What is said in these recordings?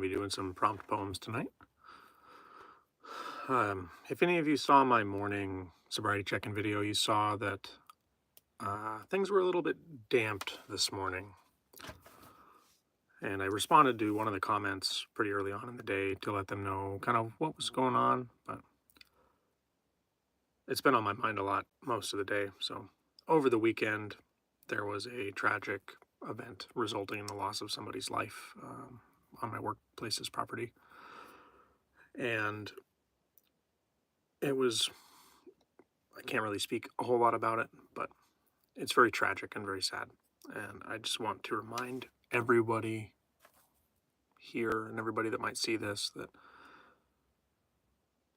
to be doing some prompt poems tonight. If any of you saw my morning sobriety check-in video, you saw that things were a little bit damped this morning. And I responded to one of the comments pretty early on in the day to let them know kind of what was going on. But it's been on my mind a lot most of the day. So over the weekend, there was a tragic event resulting in the loss of somebody's life on my workplace's property. And it was, I can't really speak a whole lot about it, but it's very tragic and very sad. And I just want to remind everybody here and everybody that might see this that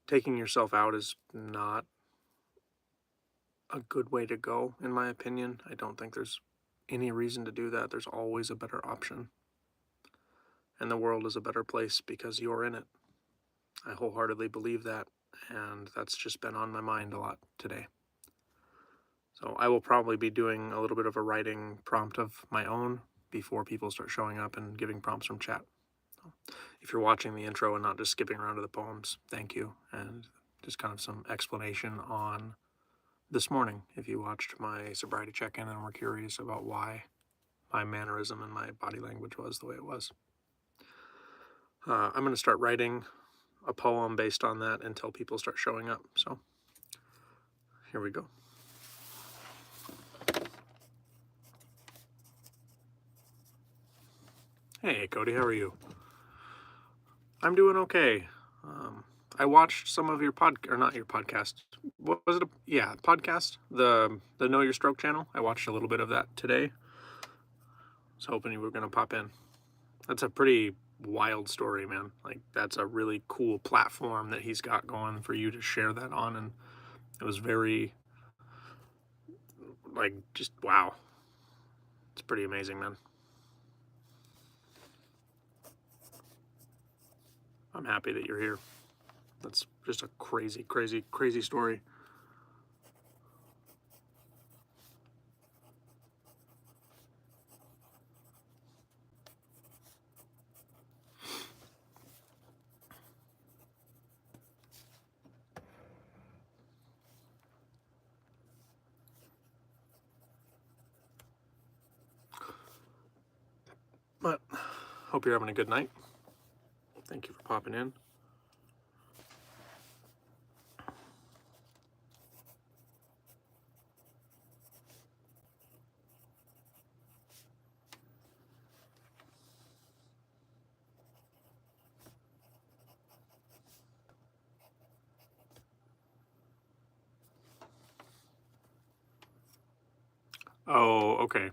taking yourself out is not a good way to go, in my opinion. I don't think there's any reason to do that. There's always a better option. And the world is a better place because you're in it. I wholeheartedly believe that, and that's just been on my mind a lot today. So I will probably be doing a little bit of a writing prompt of my own before people start showing up and giving prompts from chat. So if you're watching the intro and not just skipping around to the poems, thank you. And just kind of some explanation on this morning if you watched my sobriety check-in and were curious about why my mannerism and my body language was the way it was. I'm going to start writing a poem based on that until people start showing up. So here we go. Hey, Cody, how are you? I'm doing okay. I watched some of your or not your podcast. What was it? Podcast. The Know Your Stroke channel. I watched a little bit of that today. I was hoping you were going to pop in. That's a pretty wild story, man. Like, that's a really cool platform that he's got going for you to share that on. And it was very, like, just wow. It's pretty amazing, man. I'm happy that you're here. That's just a crazy, crazy, crazy story. But hope you're having a good night. Thank you for popping in. Oh, okay.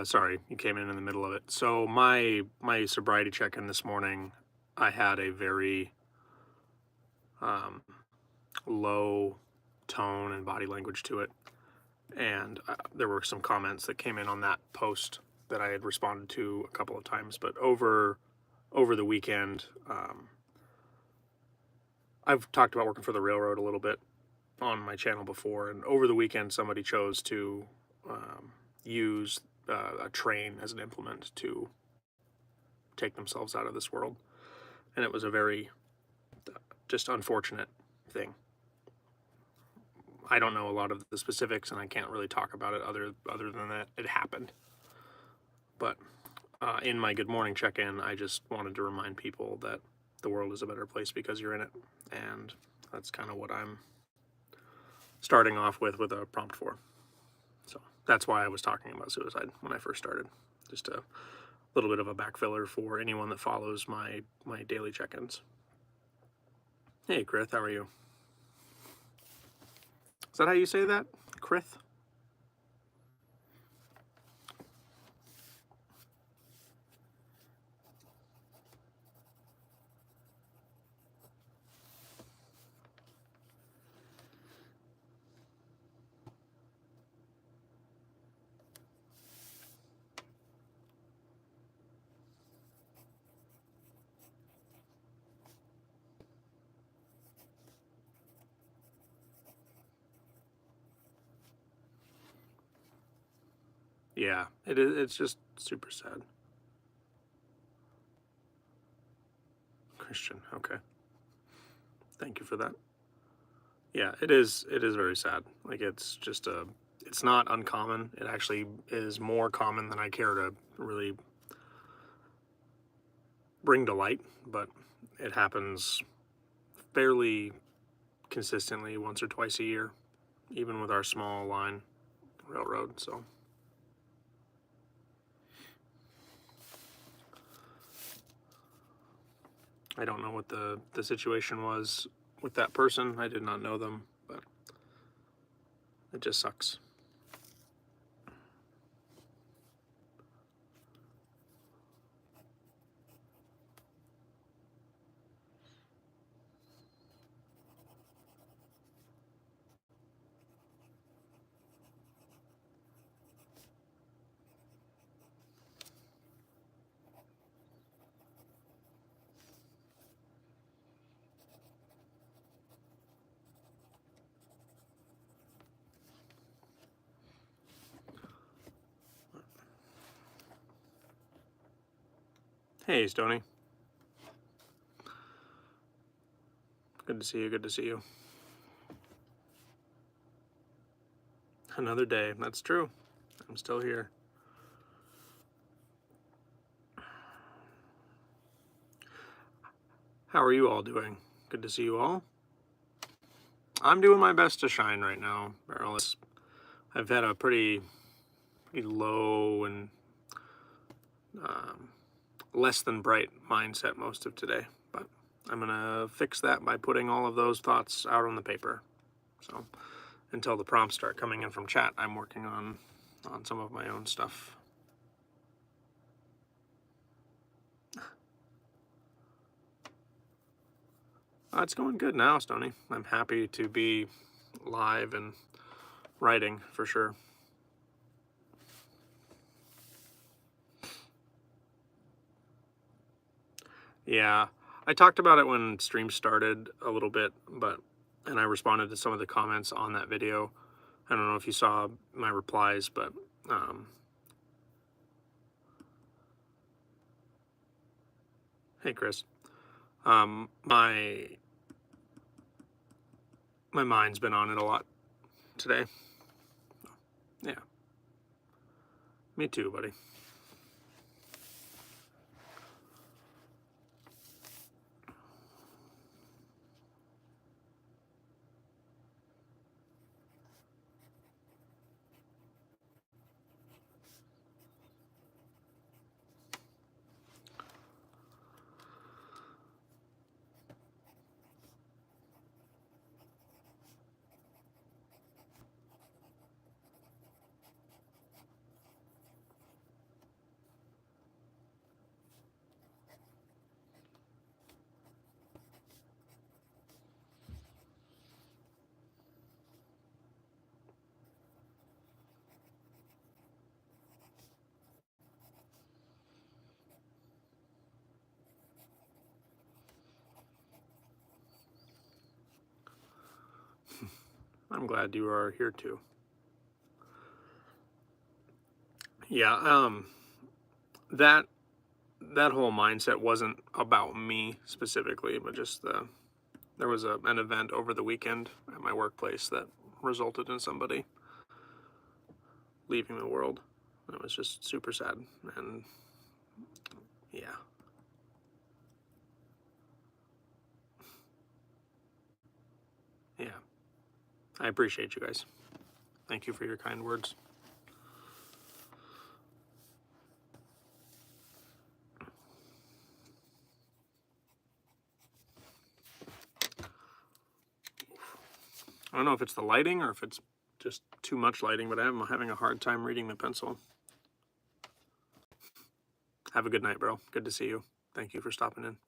Sorry, you came in the middle of it. So my sobriety check-in this morning, I had a very low tone and body language to it, and there were some comments that came in on that post that I had responded to a couple of times. But over the weekend, I've talked about working for the railroad a little bit on my channel before, and over the weekend somebody chose to use a train as an implement to take themselves out of this world, and it was a very just unfortunate thing. I don't know a lot of the specifics, and I can't really talk about it other than that it happened. But in my good morning check-in, I just wanted to remind people that the world is a better place because you're in it, and that's kind of what I'm starting off with a prompt for. So that's why I was talking about suicide when I first started. Just a little bit of a backfiller for anyone that follows my daily check-ins. Hey, Krith, how are you? Is that how you say that? Krith? Yeah, it's just super sad. Christian. Okay. Thank you for that. Yeah, it is. It is very sad. Like it's not uncommon. It actually is more common than I care to really bring to light, but it happens fairly consistently once or twice a year, even with our small line railroad. So I don't know what the situation was with that person. I did not know them, but it just sucks. Hey, Stoney. Good to see you. Good to see you. Another day. That's true. I'm still here. How are you all doing? Good to see you all. I'm doing my best to shine right now, Beryl. I've had a pretty low and less than bright mindset most of today, but I'm gonna fix that by putting all of those thoughts out on the paper. So until the prompts start coming in from chat, I'm working on some of my own stuff. It's going good now, Stoney. I'm happy to be live and writing for sure. Yeah, I talked about it when stream started a little bit, and I responded to some of the comments on that video. I don't know if you saw my replies, but hey, Chris. My mind's been on it a lot today. Yeah. Me too, buddy. I'm glad you are here too. Yeah, that whole mindset wasn't about me specifically, but just there was an event over the weekend at my workplace that resulted in somebody leaving the world. It was just super sad, and yeah. Yeah. I appreciate you guys. Thank you for your kind words. I don't know if it's the lighting or if it's just too much lighting, but I'm having a hard time reading the pencil. Have a good night, bro. Good to see you. Thank you for stopping in.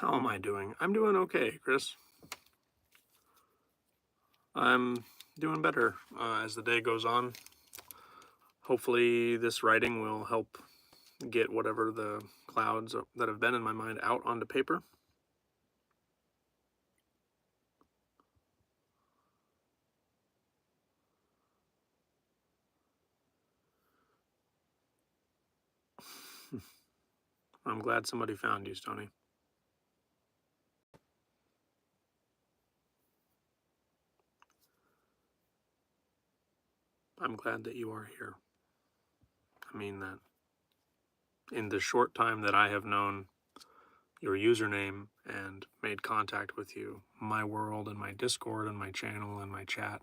How am I doing? I'm doing okay, Chris. I'm doing better as the day goes on. Hopefully, this writing will help get whatever the clouds that have been in my mind out onto paper. I'm glad somebody found you, Stony. I'm glad that you are here. I mean that. In the short time that I have known your username and made contact with you, my world and my Discord and my channel and my chat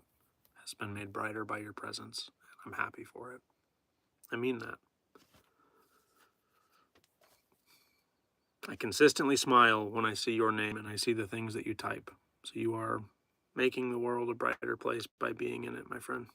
has been made brighter by your presence. I'm happy for it. I mean that. I consistently smile when I see your name and I see the things that you type. So you are making the world a brighter place by being in it, my friend.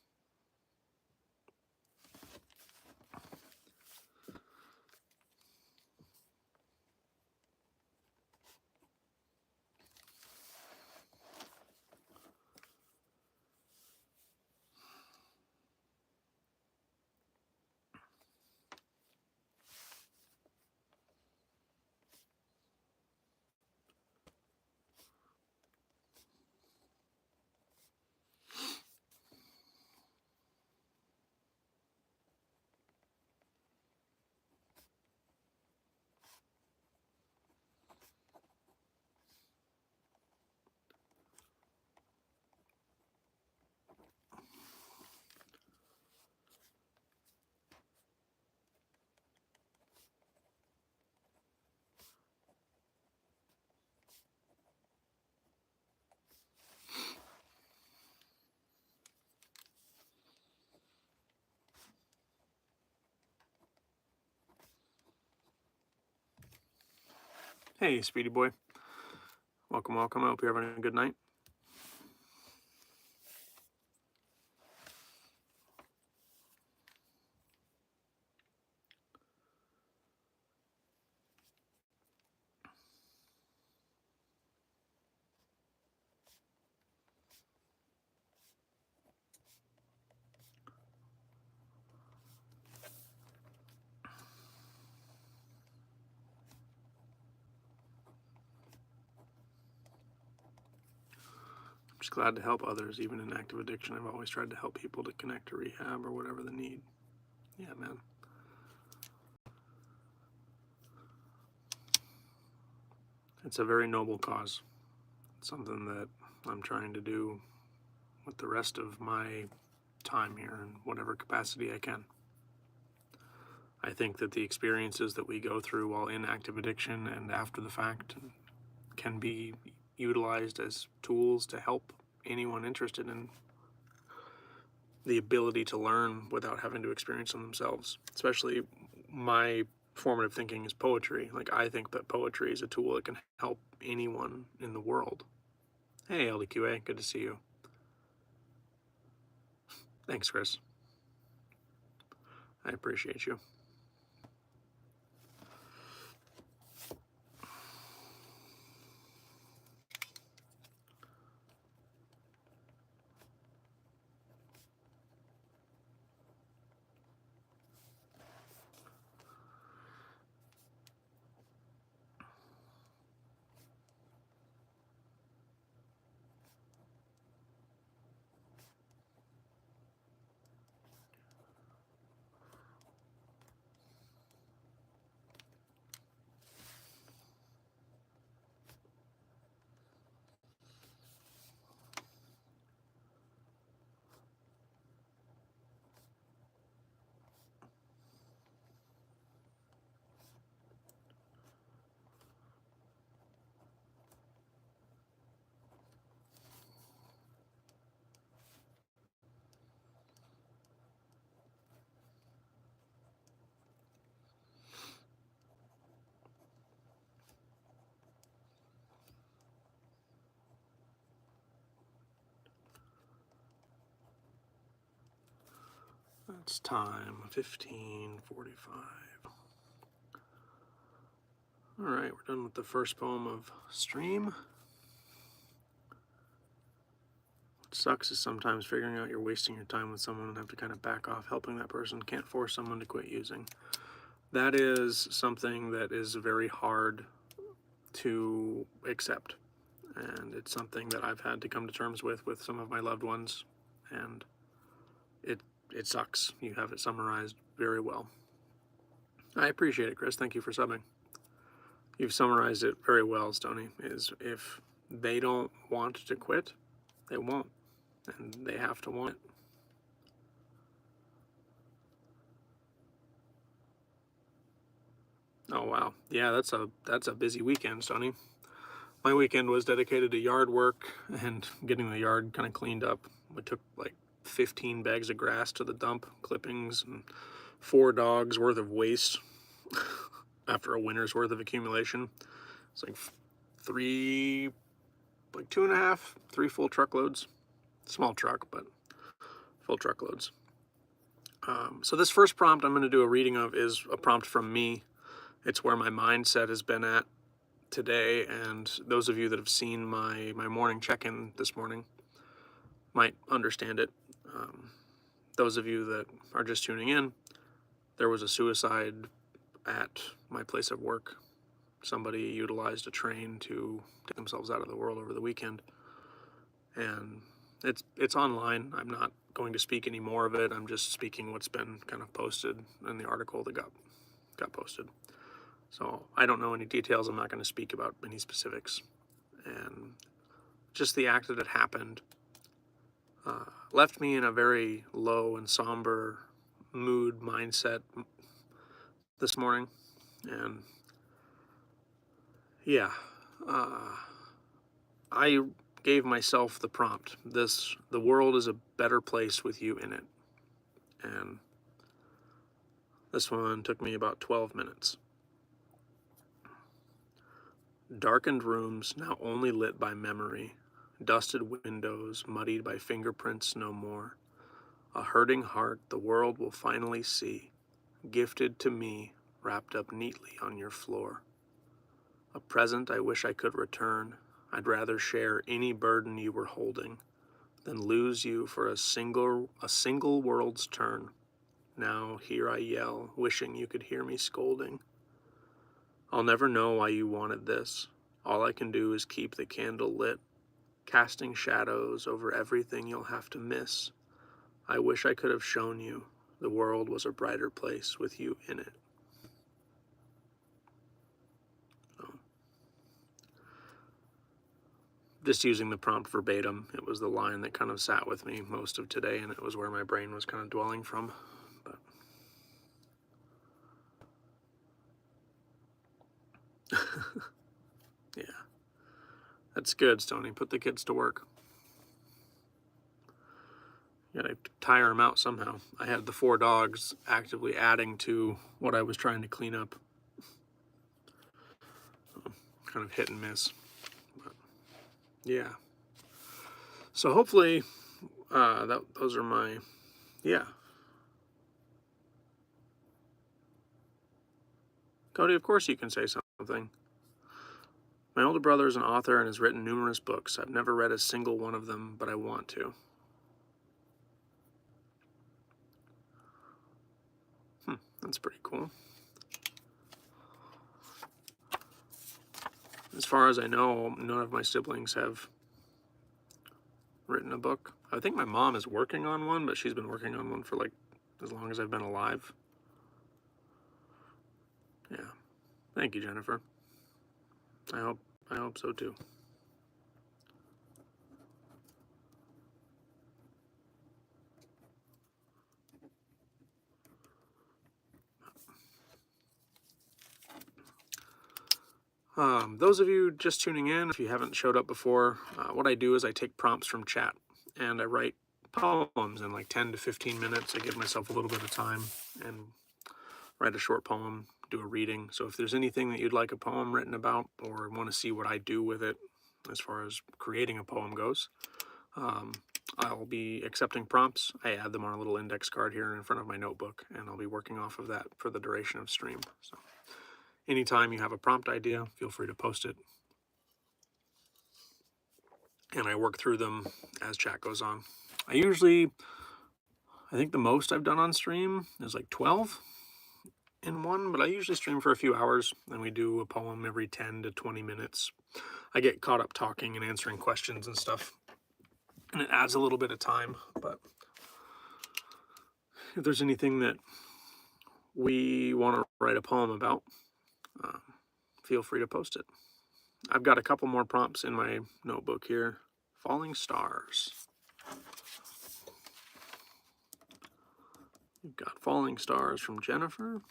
Hey, Speedy Boy. Welcome, welcome. I hope you're having a good night. I'm just glad to help others, even in active addiction. I've always tried to help people to connect to rehab or whatever the need. Yeah, man. It's a very noble cause. It's something that I'm trying to do with the rest of my time here in whatever capacity I can. I think that the experiences that we go through while in active addiction and after the fact can be utilized as tools to help anyone interested in the ability to learn without having to experience them themselves. Especially my formative thinking is poetry. Like, I think that poetry is a tool that can help anyone in the world. Hey, LDQA, good to see you. Thanks, Chris. I appreciate you. It's time, 15:45. All right, we're done with the first poem of Stream. What sucks is sometimes figuring out you're wasting your time with someone and have to kind of back off helping that person. Can't force someone to quit using. That is something that is very hard to accept. And it's something that I've had to come to terms with some of my loved ones. And it sucks. You have it summarized very well. I appreciate it, Chris. Thank you for subbing. You've summarized it very well, Stony. Is if they don't want to quit, they won't. And they have to want it. Oh wow. Yeah, that's a busy weekend, Stony. My weekend was dedicated to yard work and getting the yard kind of cleaned up. We took like 15 bags of grass to the dump, clippings, and 4 dogs worth of waste after a winter's worth of accumulation. It's like 2.5, 3 full truckloads. Small truck, but full truckloads. So this first prompt I'm going to do a reading of is a prompt from me. It's where my mindset has been at today, and those of you that have seen my morning check-in this morning might understand it. Those of you that are just tuning in, there was a suicide at my place of work. Somebody utilized a train to take themselves out of the world over the weekend, and it's online. I'm not going to speak any more of it. I'm just speaking what's been kind of posted in the article that got posted. So I don't know any details. I'm not going to speak about any specifics. And just the act that it happened left me in a very low and somber mood mindset this morning. And yeah, I gave myself the prompt. The world is a better place with you in it. And this one took me about 12 minutes. Darkened rooms now only lit by memory, dusted windows muddied by fingerprints no more. A hurting heart the world will finally see, gifted to me, wrapped up neatly on your floor. A present I wish I could return. I'd rather share any burden you were holding than lose you for a single world's turn. Now here I yell, wishing you could hear me scolding. I'll never know why you wanted this. All I can do is keep the candle lit, casting shadows over everything you'll have to miss. I wish I could have shown you the world was a brighter place with you in it. So, just using the prompt verbatim, it was the line that kind of sat with me most of today, and it was where my brain was kind of dwelling from. But yeah, that's good, Stoney. Put the kids to work. You gotta tire them out somehow. I had the 4 dogs actively adding to what I was trying to clean up. Kind of hit and miss. But yeah. So hopefully, those are my, yeah. Cody, of course you can say something. My older brother is an author and has written numerous books. I've never read a single one of them, but I want to. That's pretty cool. As far as I know, none of my siblings have written a book. I think my mom is working on one, but she's been working on one for like as long as I've been alive. Yeah. Thank you, Jennifer. I hope so too. Those of you just tuning in, if you haven't showed up before, what I do is I take prompts from chat and I write poems in like 10 to 15 minutes. I give myself a little bit of time and write a short poem, do a reading. So if there's anything that you'd like a poem written about or want to see what I do with it as far as creating a poem goes, I'll be accepting prompts. I add them on a little index card here in front of my notebook, and I'll be working off of that for the duration of stream. So anytime you have a prompt idea, feel free to post it. And I work through them as chat goes on. I think the most I've done on stream is like 12 in one, but I usually stream for a few hours, and we do a poem every 10 to 20 minutes. I get caught up talking and answering questions and stuff, and it adds a little bit of time, but if there's anything that we want to write a poem about, feel free to post it. I've got a couple more prompts in my notebook here. Falling Stars. We've got Falling Stars from Jennifer.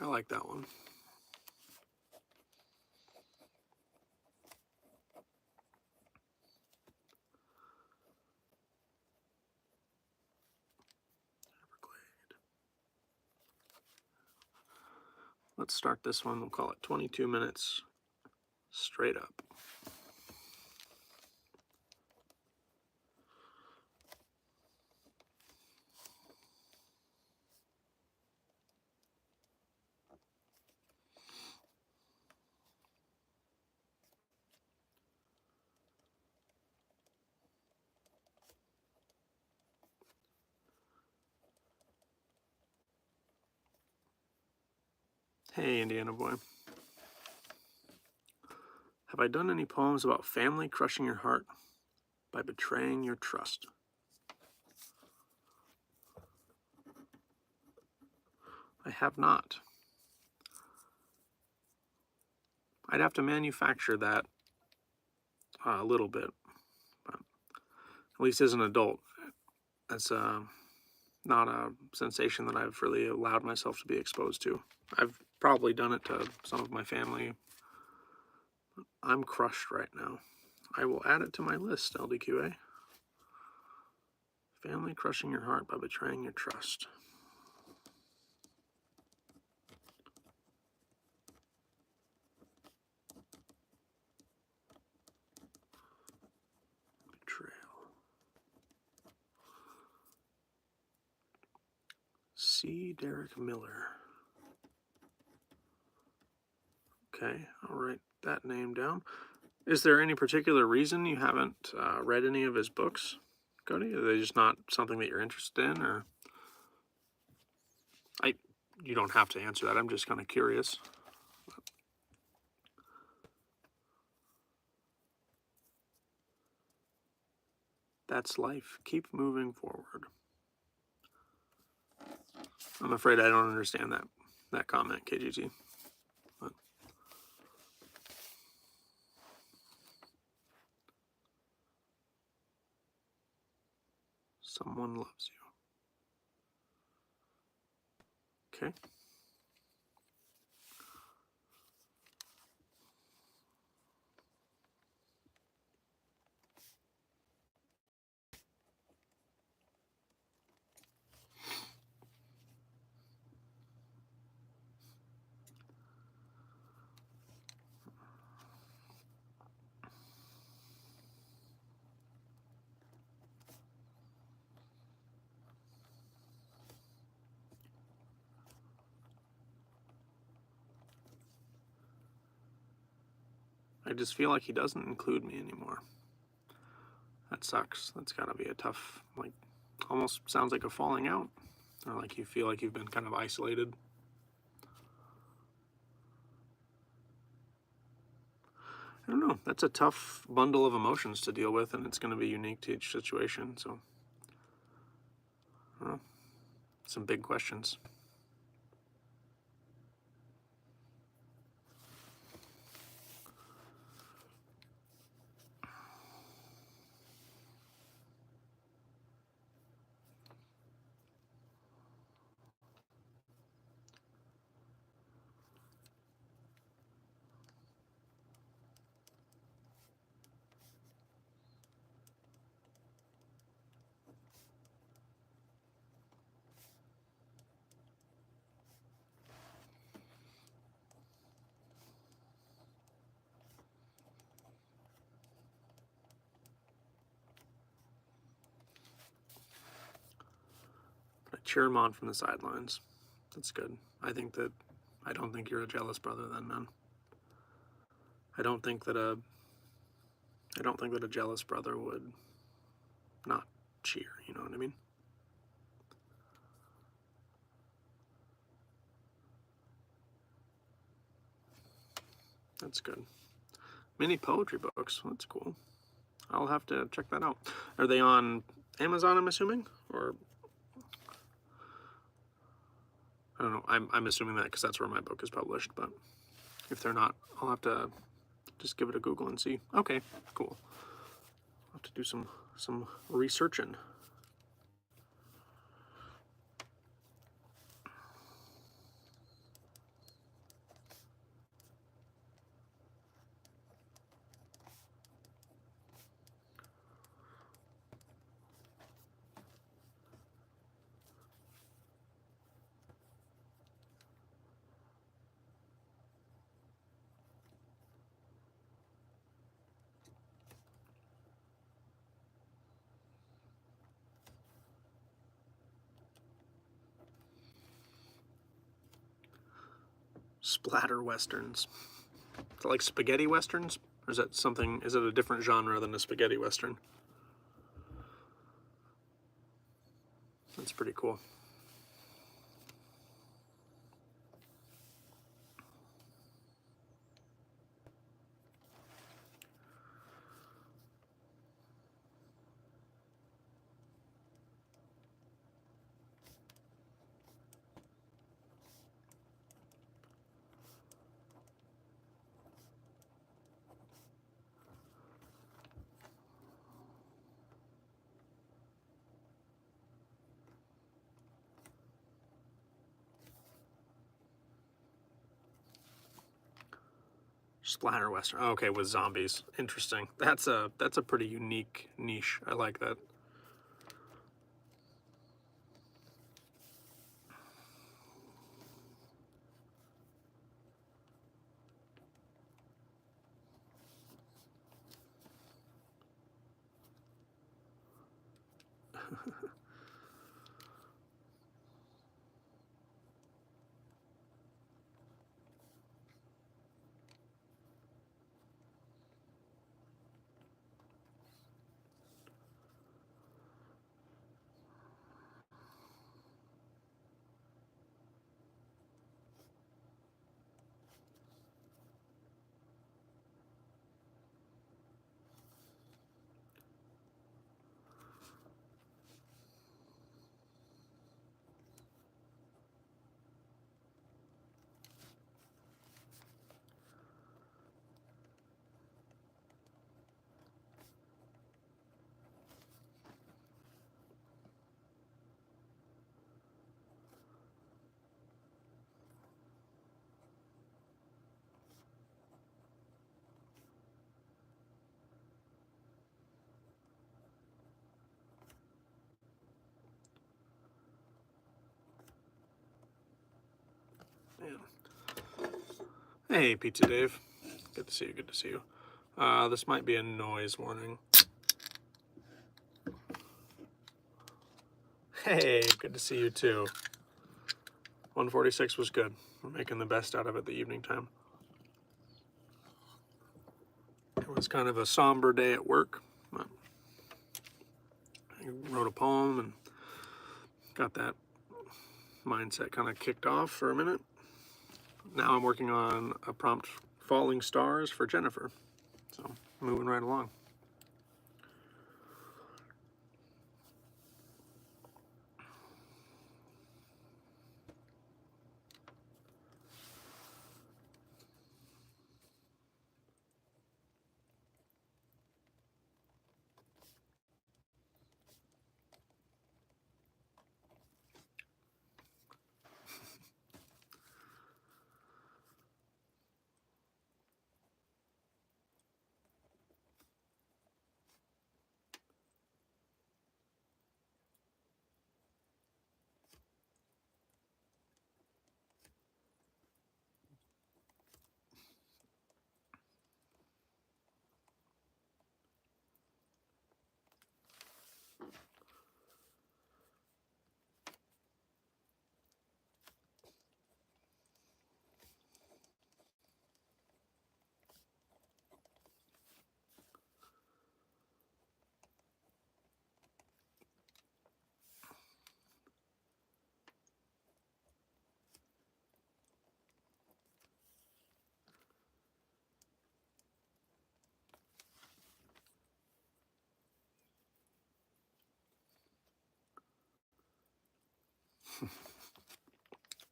I like that one. Let's start this one. We'll call it 22 minutes straight up. Hey, Indiana boy. Have I done any poems about family crushing your heart by betraying your trust? I have not. I'd have to manufacture that a little bit, but at least as an adult, that's not a sensation that I've really allowed myself to be exposed to. I've probably done it to some of my family. I'm crushed right now. I will add it to my list, LDQA. Family crushing your heart by betraying your trust. Betrayal. C. Derek Miller. Okay, I'll write that name down. Is there any particular reason you haven't read any of his books, Cody? Are they just not something that you're interested in, or you don't have to answer that. I'm just kind of curious. That's life. Keep moving forward. I'm afraid I don't understand that comment, KGT. But someone loves you. Okay. I just feel like he doesn't include me anymore. That sucks. That's gotta be a tough, like, almost sounds like a falling out. Or like you feel like you've been kind of isolated. I don't know. That's a tough bundle of emotions to deal with, and it's going to be unique to each situation. So, I don't know. Some big questions. cheer him on from the sidelines. That's good. I don't think you're a jealous brother then, man. I don't think that a jealous brother would not cheer, you know what I mean? That's good. Mini poetry books. That's cool. I'll have to check that out. Are they on Amazon, I'm assuming? Or I don't know. I'm assuming that because that's where my book is published, but if they're not, I'll have to just give it a Google and see. Okay, cool. I'll have to do some researching. Splatter westerns. Is it like spaghetti westerns? Or is that something, is it a different genre than a spaghetti western? That's pretty cool. Splatter western. Oh, okay, with zombies. Interesting. That's a pretty unique niche. I like that. Yeah. Hey, Pizza Dave. Good to see you. Good to see you. This might be a noise warning. Hey, good to see you too. 146 was good. We're making the best out of it the evening time. It was kind of a somber day at work. I wrote a poem and got that mindset kind of kicked off for a minute. Now I'm working on a prompt, Falling Stars, for Jennifer. So, moving right along.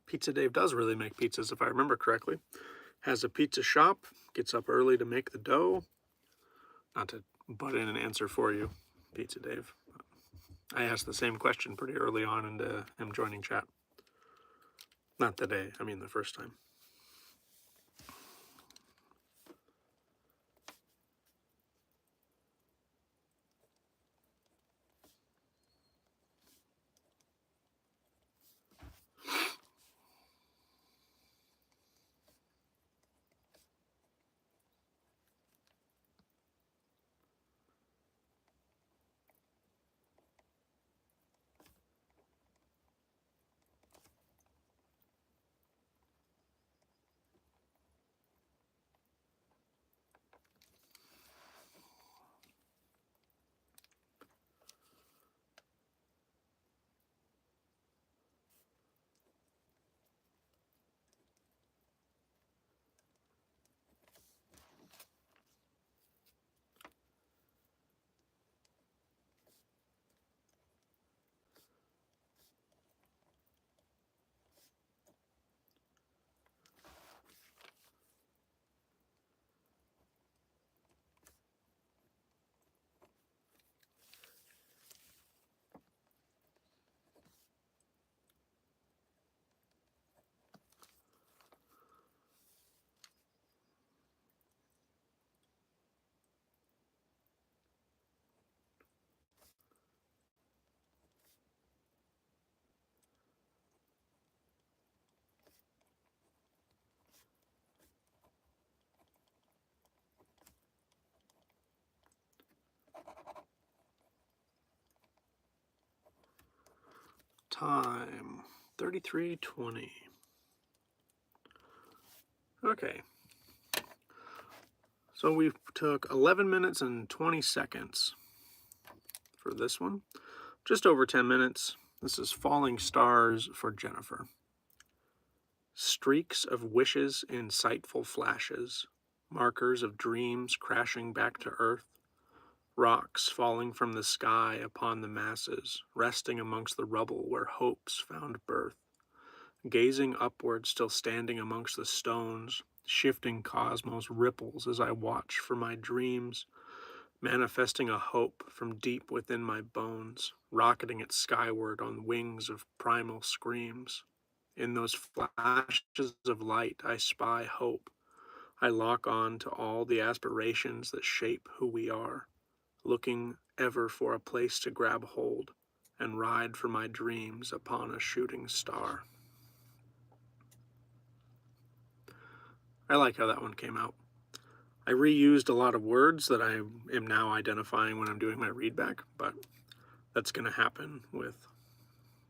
Pizza Dave does really make pizzas, if I remember correctly. Has a pizza shop, gets up early to make the dough. Not to butt in and answer for you, Pizza Dave. I asked the same question pretty early on into him joining chat. Not today, I mean the first time. Time 33:20. Okay. So we took 11 minutes and 20 seconds for this one. Just over 10 minutes. This is Falling Stars for Jennifer. Streaks of wishes, insightful flashes, markers of dreams crashing back to earth, rocks falling from the sky upon the masses, resting amongst the rubble where hopes found birth. Gazing upward, still standing amongst the stones, shifting cosmos ripples as I watch for my dreams, manifesting a hope from deep within my bones, rocketing it skyward on wings of primal screams. In those flashes of light, I spy hope. I lock on to all the aspirations that shape who we are, looking ever for a place to grab hold and ride for my dreams upon a shooting star. I like how that one came out. I reused a lot of words that I am now identifying when I'm doing my readback, but that's going to happen with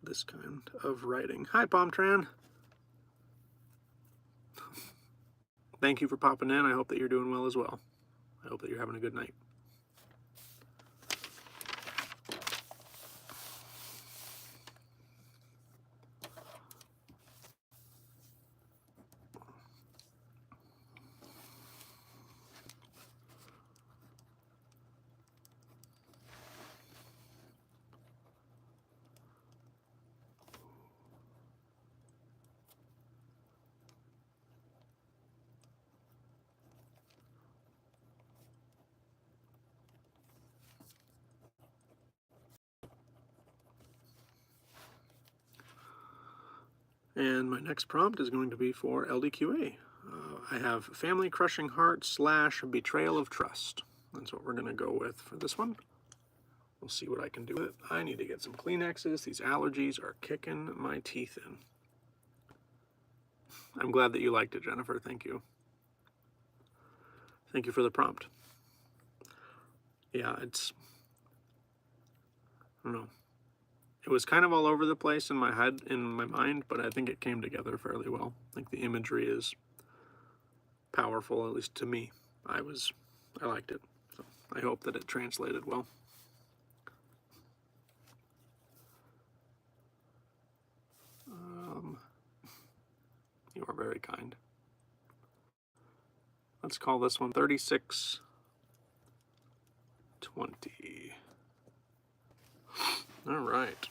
this kind of writing. Hi, Pomtran. Thank you for popping in. I hope that you're doing well as well. I hope that you're having a good night. And my next prompt is going to be for LDQA. I have Family Crushing Heart / Betrayal of Trust. That's what we're going to go with for this one. We'll see what I can do with it. I need to get some Kleenexes. These allergies are kicking my teeth in. I'm glad that you liked it, Jennifer. Thank you. Thank you for the prompt. Yeah, I don't know. It was kind of all over the place in my head, in my mind, but I think it came together fairly well. I think the imagery is powerful, at least to me. I liked it. So I hope that it translated well. You are very kind. Let's call this one 3620. All right.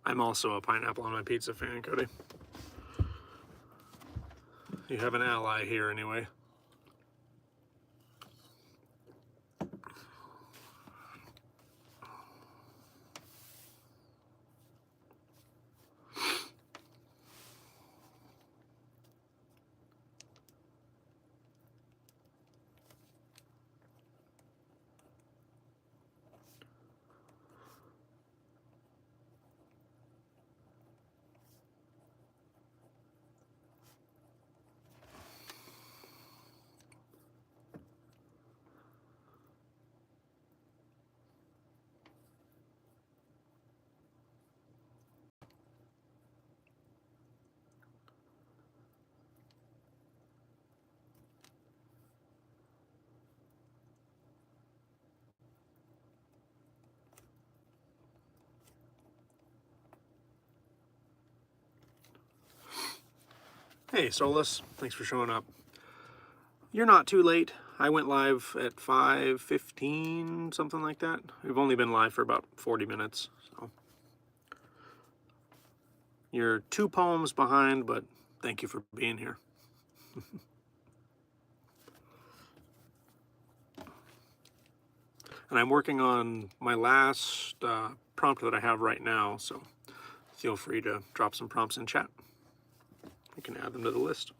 I'm also a pineapple on my pizza fan, Cody. You have an ally here anyway. Hey, Solus, thanks for showing up. You're not too late. I went live at 5:15, something like that. We've only been live for about 40 minutes, so. You're 2 poems behind, but thank you for being here. And I'm working on my last prompt that I have right now, so feel free to drop some prompts in chat. We can add them to the list.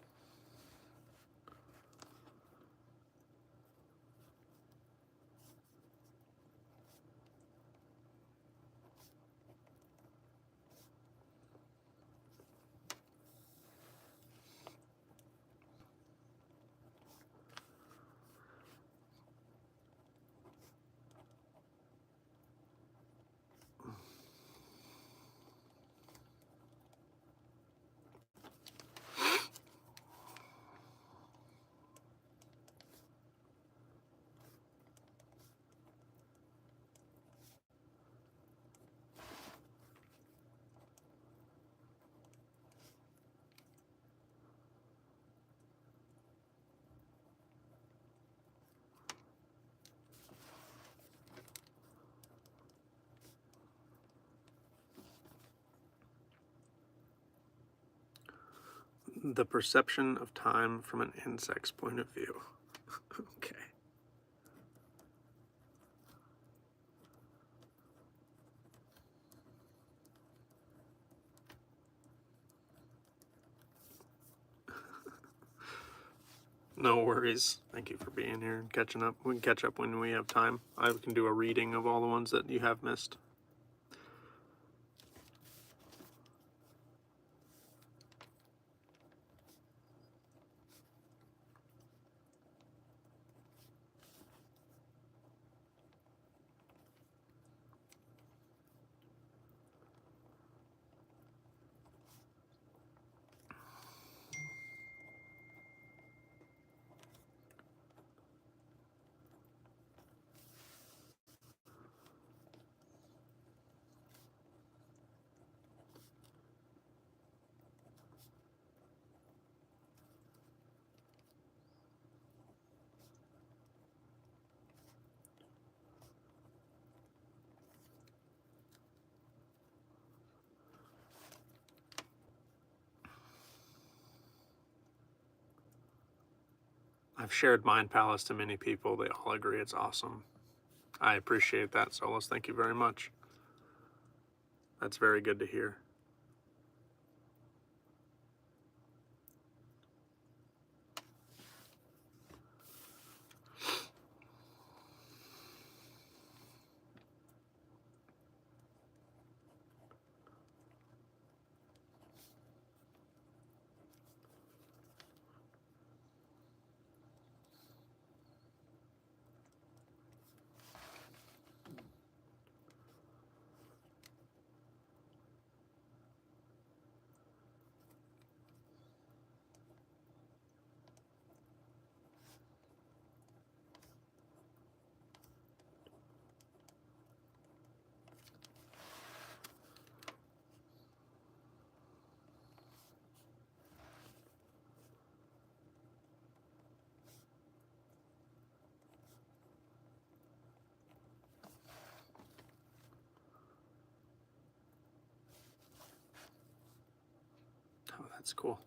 The perception of time from an insect's point of view. Okay. No worries. Thank you for being here and catching up. We can catch up when we have time. I can do a reading of all the ones that you have missed. I've shared Mind Palace to many people. They all agree it's awesome. I appreciate that, Solus. Thank you very much. That's very good to hear. That's cool.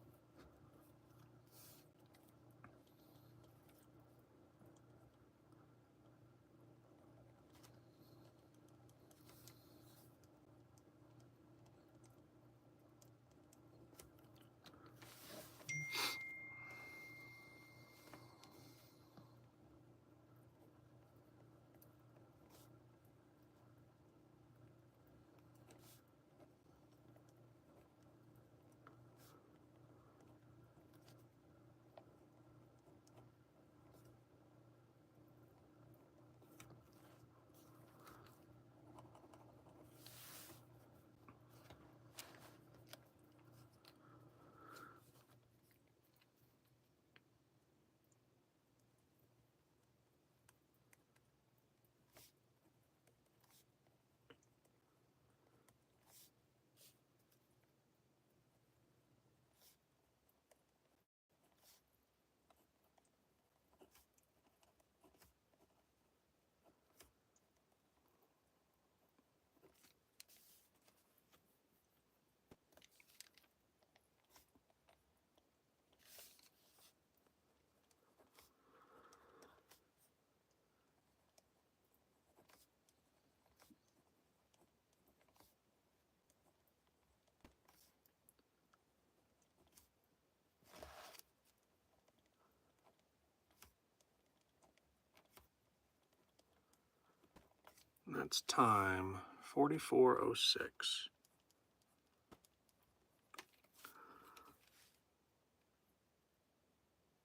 That's time 44:06.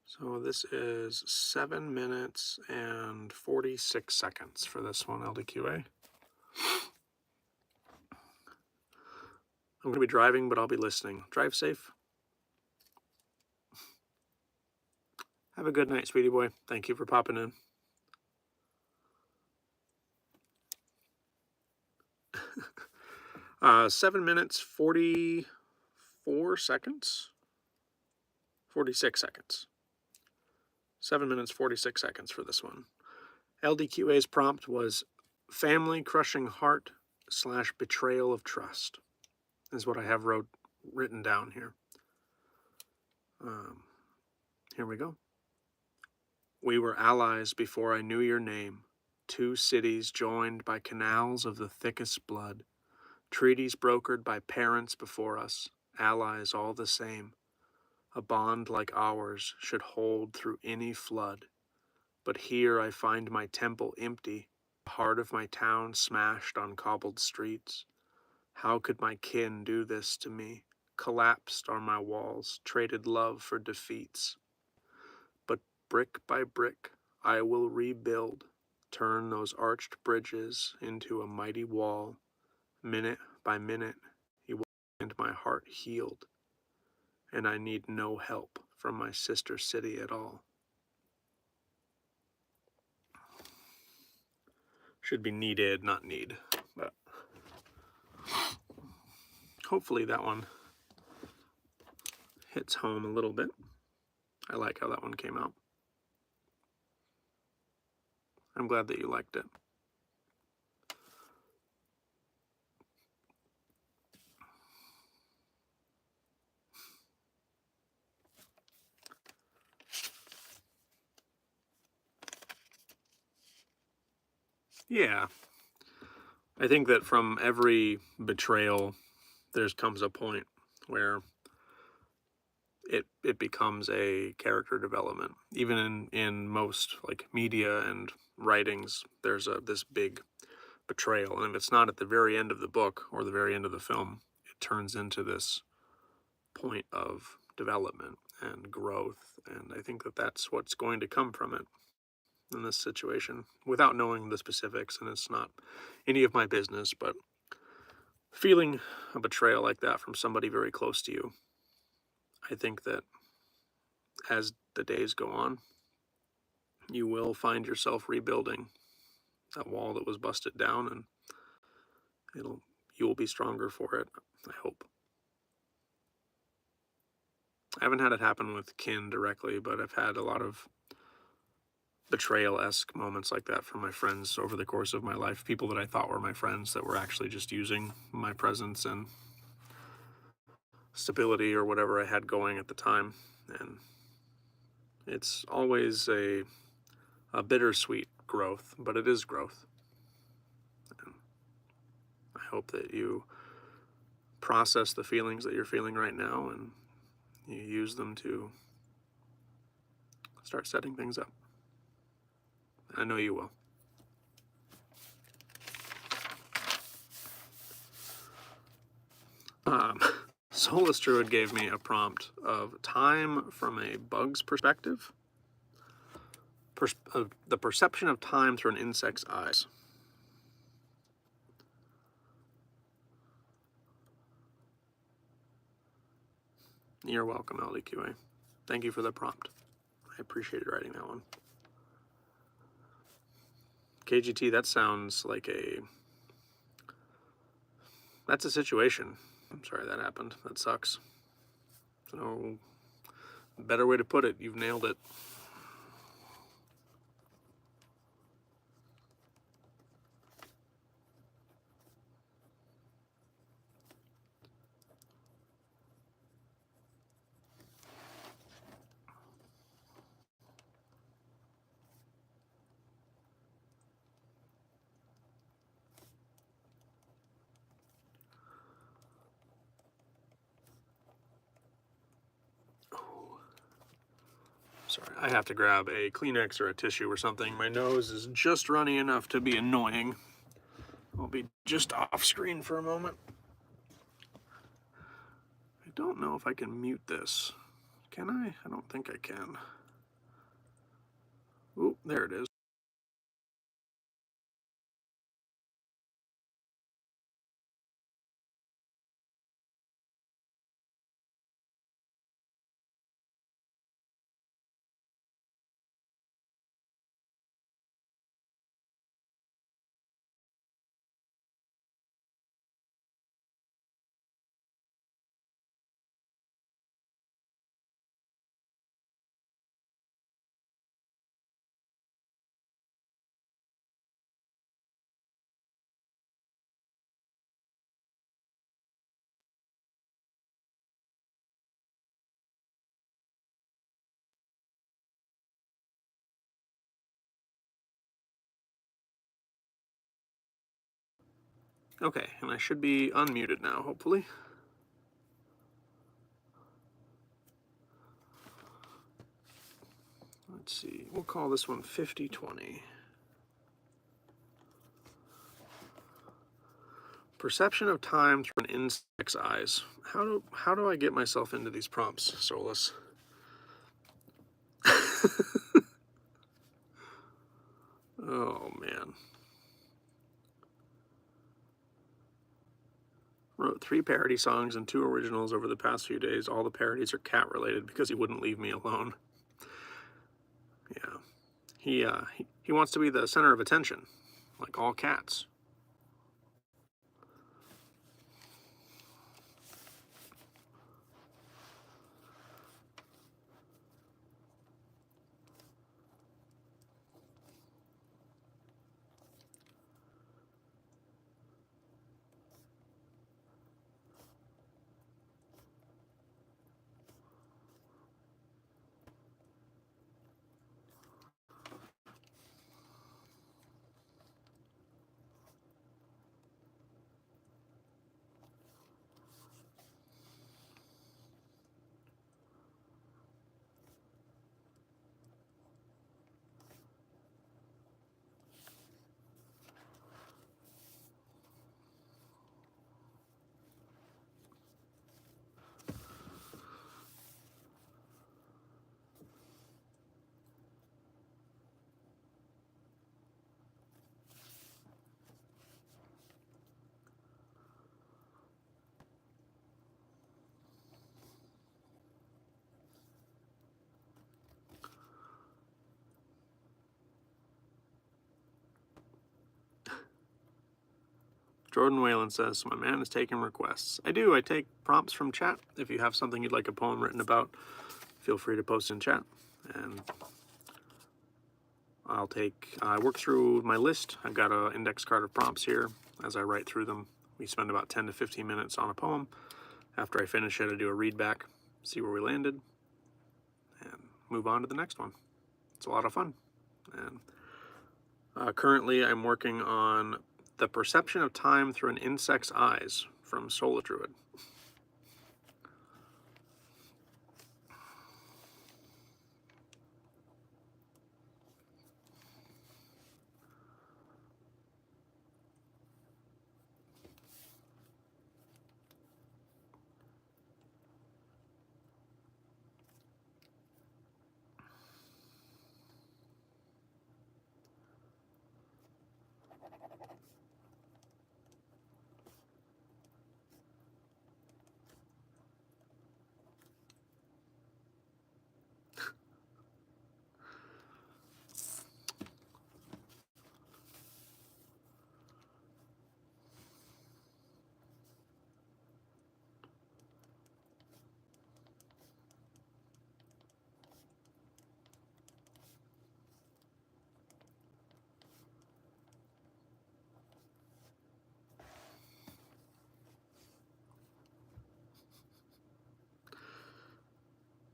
So this is 7 minutes and 46 seconds for this one, LDQA. I'm going to be driving, but I'll be listening. Drive safe. Have a good night, sweetie boy. Thank you for popping in. Uh, 7 minutes, 44 seconds? 46 seconds. 7 minutes, 46 seconds for this one. LDQA's prompt was family crushing heart / betrayal of trust, is what I have written down here. Here we go. We were allies before I knew your name, 2 cities joined by canals of the thickest blood, treaties brokered by parents before us, allies all the same. A bond like ours should hold through any flood. But here I find my temple empty, heart of my town smashed on cobbled streets. How could my kin do this to me? Collapsed are my walls, traded love for defeats. But brick by brick, I will rebuild, turn those arched bridges into a mighty wall. Minute by minute, you will find my heart healed, and I need no help from my sister city at all. Should be needed, not need, but hopefully that one hits home a little bit. I like how that one came out. I'm glad that you liked it. Yeah. I think that from every betrayal, there comes a point where it becomes a character development. Even in most like media and writings, there's this big betrayal, and if it's not at the very end of the book or the very end of the film, it turns into this point of development and growth, and I think that that's what's going to come from it in this situation, without knowing the specifics, and it's not any of my business, but feeling a betrayal like that from somebody very close to you, I think that as the days go on, you will find yourself rebuilding that wall that was busted down, and you will be stronger for it, I hope. I haven't had it happen with kin directly, but I've had a lot of betrayal-esque moments like that from my friends over the course of my life. People that I thought were my friends that were actually just using my presence and stability or whatever I had going at the time. And it's always a bittersweet growth, but it is growth. And I hope that you process the feelings that you're feeling right now and you use them to start setting things up. I know you will. Soulless Druid gave me a prompt of time from a bug's perspective. The perception of time through an insect's eyes. You're welcome, LDQA. Thank you for the prompt. I appreciated writing that one. KGT, that sounds like that's a situation. I'm sorry that happened. That sucks. So, better way to put it, you've nailed it. Sorry, I have to grab a Kleenex or a tissue or something. My nose is just runny enough to be annoying. I'll be just off screen for a moment. I don't know if I can mute this. Can I? I don't think I can. Ooh, there it is. Okay, and I should be unmuted now, hopefully. Let's see, we'll call this one 50/20. Perception of time through an insect's eyes. How do I get myself into these prompts, Soulless? Oh man. Wrote 3 parody songs and 2 originals over the past few days. All the parodies are cat related because he wouldn't leave me alone. Yeah. He wants to be the center of attention, like all cats. Jordan Whalen says, my man is taking requests. I do. I take prompts from chat. If you have something you'd like a poem written about, feel free to post in chat. And I work through my list. I've got an index card of prompts here. As I write through them, we spend about 10 to 15 minutes on a poem. After I finish it, I do a read back, see where we landed, and move on to the next one. It's a lot of fun. And currently I'm working on The Perception of Time Through an Insect's Eyes from Solar Druid.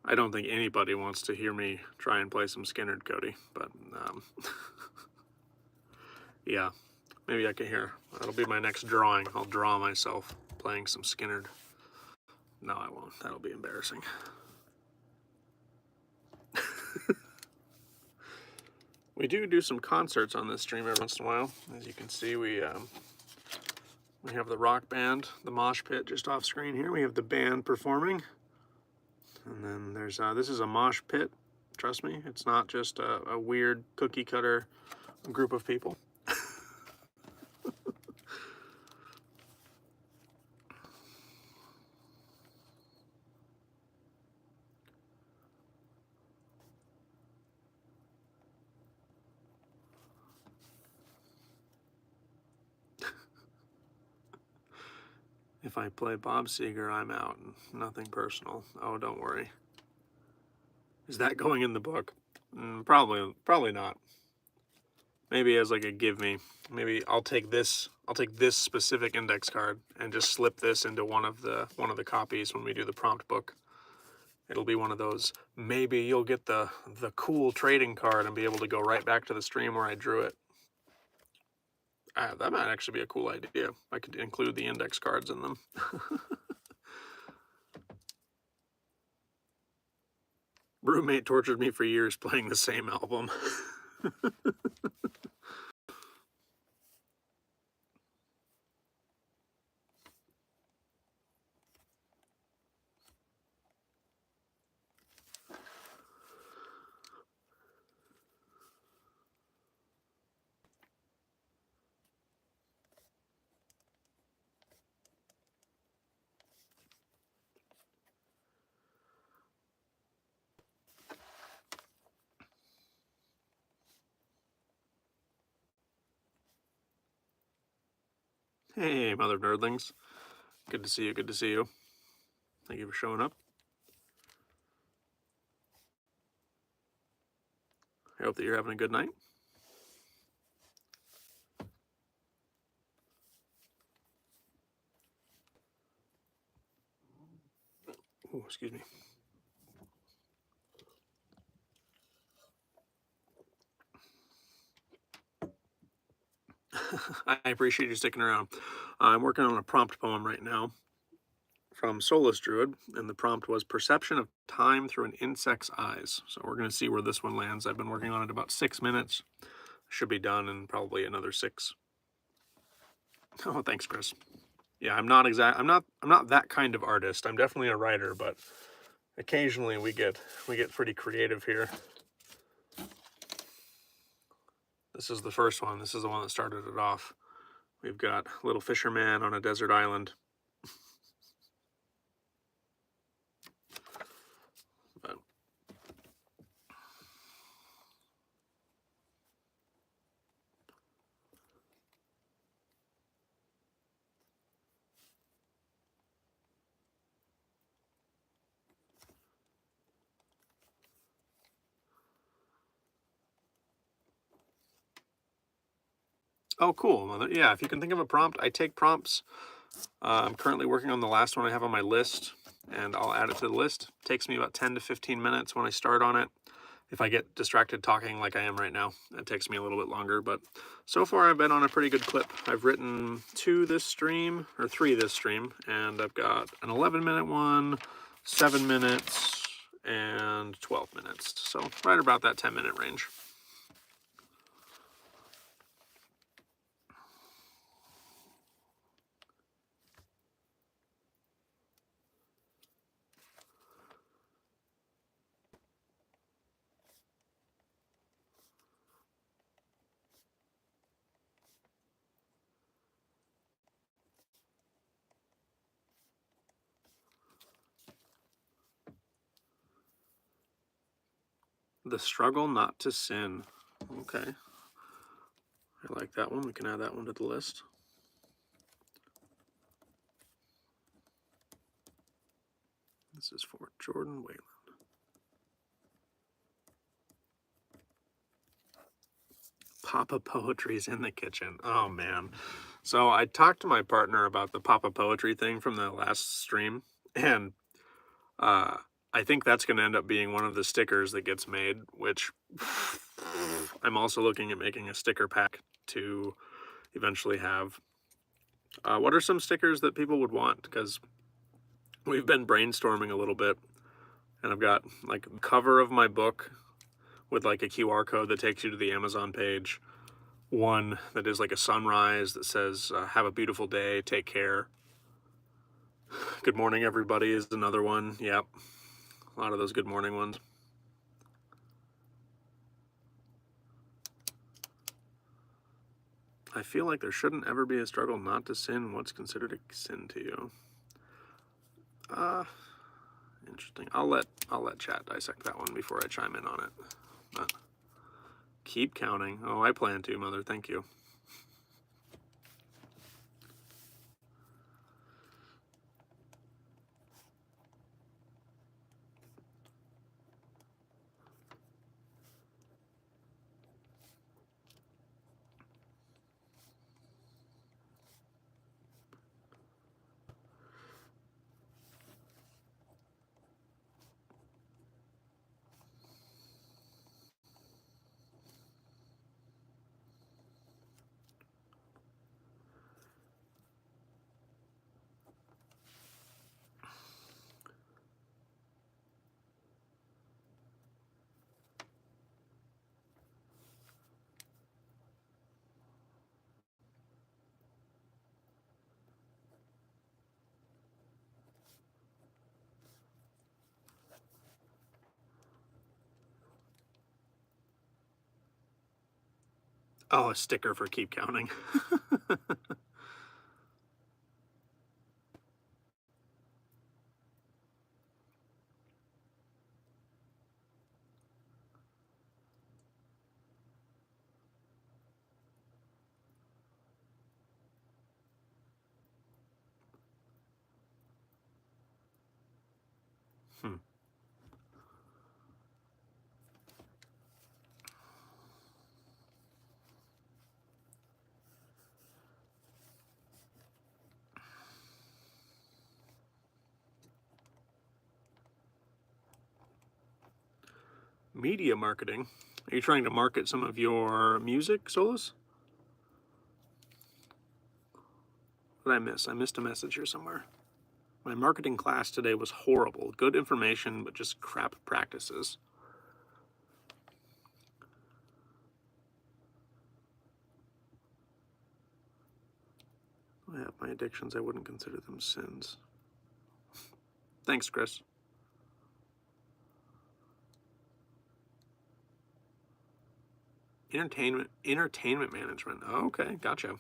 I don't think anybody wants to hear me try and play some Skinnerd, Cody, but yeah, maybe I can hear. That'll be my next drawing. I'll draw myself playing some Skinnerd. No, I won't. That'll be embarrassing. We do some concerts on this stream every once in a while. As you can see, we have the rock band, the mosh pit just off screen here. We have the band performing. And then there's, this is a mosh pit. Trust me, it's not just a weird cookie cutter group of people. If I play Bob Seger, I'm out. Nothing personal. Oh, don't worry. Is that going in the book? Probably not. Maybe as like a give me. Maybe I'll take this specific index card and just slip this into one of the copies when we do the prompt book. It'll be one of those. Maybe you'll get the cool trading card and be able to go right back to the stream where I drew it. That might actually be a cool idea. I could include the index cards in them. Roommate tortured me for years playing the same album. Hey, mother of nerdlings. Good to see you, good to see you. Thank you for showing up. I hope that you're having a good night. Oh, excuse me. I appreciate you sticking around. I'm working on a prompt poem right now from Solus Druid, and the prompt was Perception of Time Through an Insect's Eyes. So we're going to see where this one lands. I've been working on it about 6 minutes. Should be done in probably another 6. Oh, thanks, Chris. Yeah, I'm not that kind of artist. I'm definitely a writer, but occasionally we get pretty creative here. This is the first one. This is the one that started it off. We've got Little Fisherman on a desert island. But oh, cool, mother. Yeah, if you can think of a prompt, I take prompts I'm currently working on the last one I have on my list, and I'll add it to the list. It takes me about 10 to 15 minutes when I start on it. If I get distracted talking like I am right now, it takes me a little bit longer, but so far I've been on a pretty good clip. I've written 2 this stream, or 3 this stream, and I've got an 11-minute one, 7 minutes, and 12 minutes. So right about that 10-minute range. The struggle not to sin. Okay. I like that one. We can add that one to the list. This is for Jordan Whalen. Papa Poetry's in the kitchen. Oh, man. So I talked to my partner about the Papa Poetry thing from the last stream, and I think that's going to end up being one of the stickers that gets made, which I'm also looking at making a sticker pack to eventually have. What are some stickers that people would want? Because we've been brainstorming a little bit, and I've got like the cover of my book with like a QR code that takes you to the Amazon page. One that is like a sunrise that says, have a beautiful day, take care. Good morning, everybody is another one. Yep. A lot of those good morning ones. I feel like there shouldn't ever be a struggle not to sin. What's considered a sin to you? Interesting. I'll let chat dissect that one before I chime in on it. But keep counting. Oh, I plan to, Mother. Thank you. Oh, a sticker for keep counting. Media marketing. Are you trying to market some of your music, Solus? What did I miss? I missed a message here somewhere. My marketing class today was horrible. Good information, but just crap practices. I have my addictions. I wouldn't consider them sins. Thanks, Chris. Entertainment management. Oh, okay, gotcha.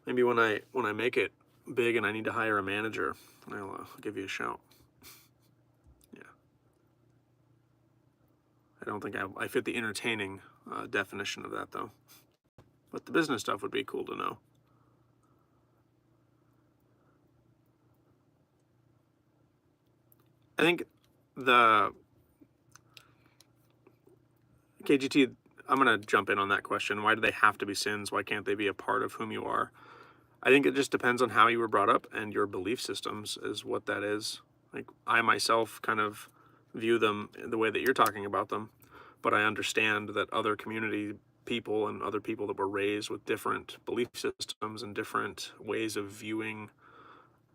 Maybe when I make it big and I need to hire a manager, I'll give you a shout. Yeah. I don't think I fit the entertaining definition of that though. But the business stuff would be cool to know. I think the KGT, I'm going to jump in on that question. Why do they have to be sins? Why can't they be a part of whom you are? I think it just depends on how you were brought up, and your belief systems is what that is. Like, I myself kind of view them the way that you're talking about them, but I understand that other community people and other people that were raised with different belief systems and different ways of viewing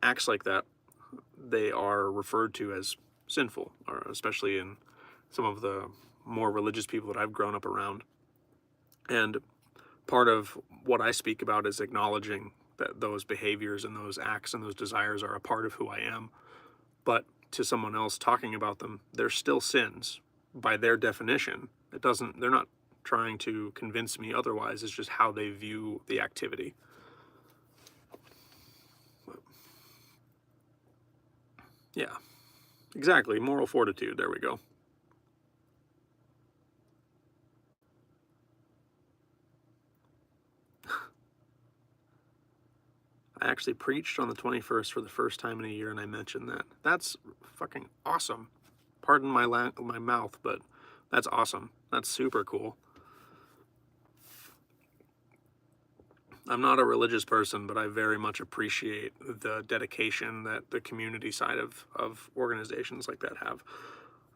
acts like that, they are referred to as sinful, or especially in some of the more religious people that I've grown up around. And part of what I speak about is acknowledging that those behaviors and those acts and those desires are a part of who I am. But to someone else talking about them, they're still sins by their definition. They're not trying to convince me otherwise. It's just how they view the activity. Yeah, exactly. Moral fortitude. There we go. I actually preached on the 21st for the first time in a year, and I mentioned that. That's fucking awesome. Pardon my mouth, but that's awesome. That's super cool. I'm not a religious person, but I very much appreciate the dedication that the community side of organizations like that have.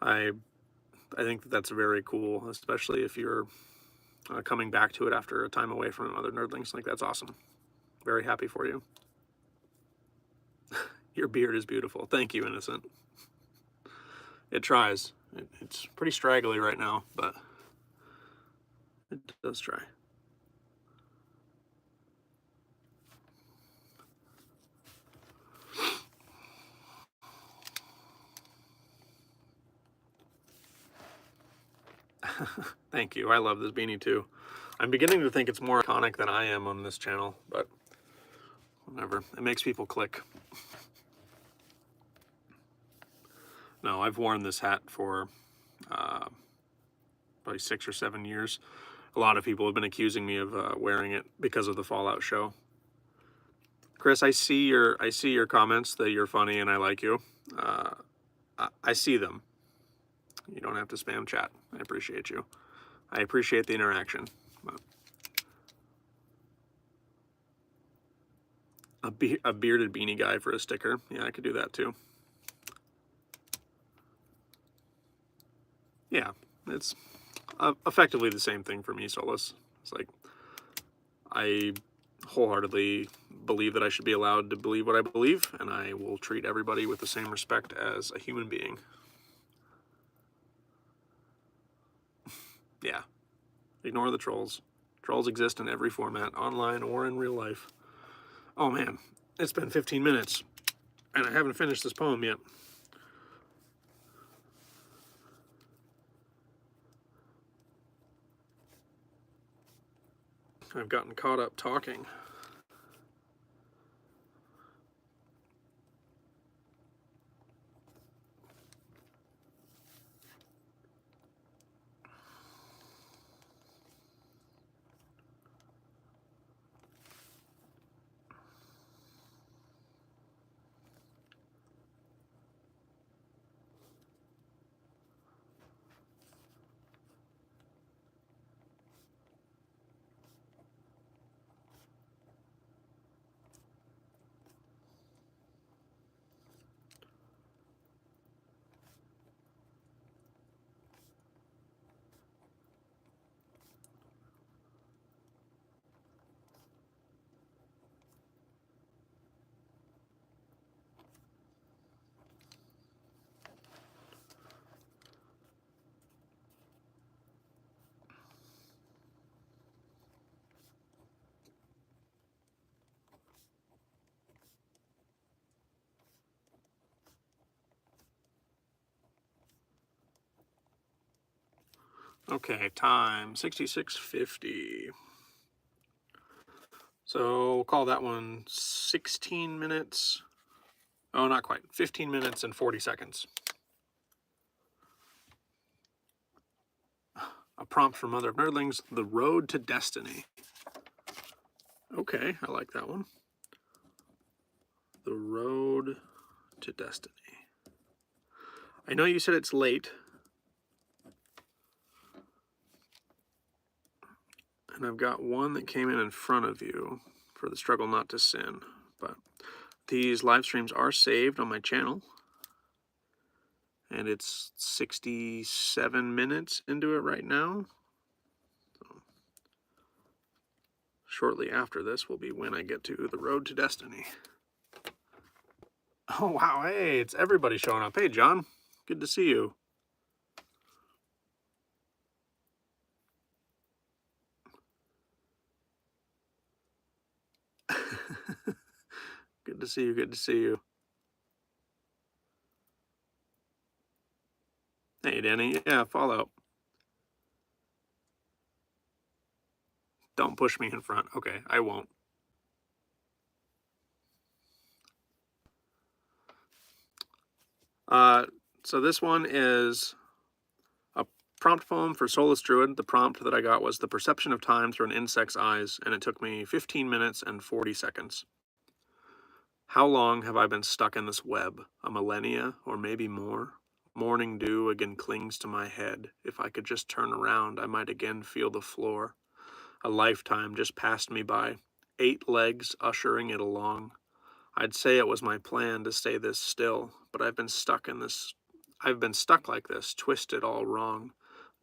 I I think that that's very cool, especially if you're coming back to it after a time away from other nerdlings. Like, that's awesome. Very happy for you. Your beard is beautiful. Thank you, Innocent. It tries. It's pretty straggly right now, but it does try. Thank you. I love this beanie too. I'm beginning to think it's more iconic than I am on this channel, but whatever. It makes people click. No, I've worn this hat for probably 6 or 7 years. A lot of people have been accusing me of wearing it because of the Fallout show. Chris, I see your comments that you're funny and I like you. I see them. You don't have to spam chat. I appreciate you. I appreciate the interaction. A bearded beanie guy for a sticker. Yeah, I could do that too. Yeah, it's effectively the same thing for me, Solus. It's like, I wholeheartedly believe that I should be allowed to believe what I believe, and I will treat everybody with the same respect as a human being. Yeah. Ignore the trolls. Trolls exist in every format, online or in real life. Oh man, it's been 15 minutes, and I haven't finished this poem yet. I've gotten caught up talking. Okay, time 66:50. So we'll call that one 16 minutes. Oh, not quite. 15 minutes and 40 seconds. A prompt from Mother of Nerdlings, The Road to Destiny. Okay, I like that one. The Road to Destiny. I know you said it's late, and I've got one that came in front of you for the struggle not to sin. But these live streams are saved on my channel, and it's 67 minutes into it right now. So shortly after this will be when I get to the road to destiny. Oh wow, hey, it's everybody showing up. Hey John, good to see you. Good to see you, good to see you. Hey Danny, yeah, Fallout. Don't push me in front. Okay, I won't. So this one is a prompt poem for Soulless Druid. The prompt that I got was the perception of time through an insect's eyes, and it took me 15 minutes and 40 seconds. How long have I been stuck in this web? A millennia, or maybe more? Morning dew again clings to my head. If I could just turn around, I might again feel the floor. A lifetime just passed me by, 8 legs ushering it along. I'd say it was my plan to stay this still, but I've been stuck like this, twisted all wrong,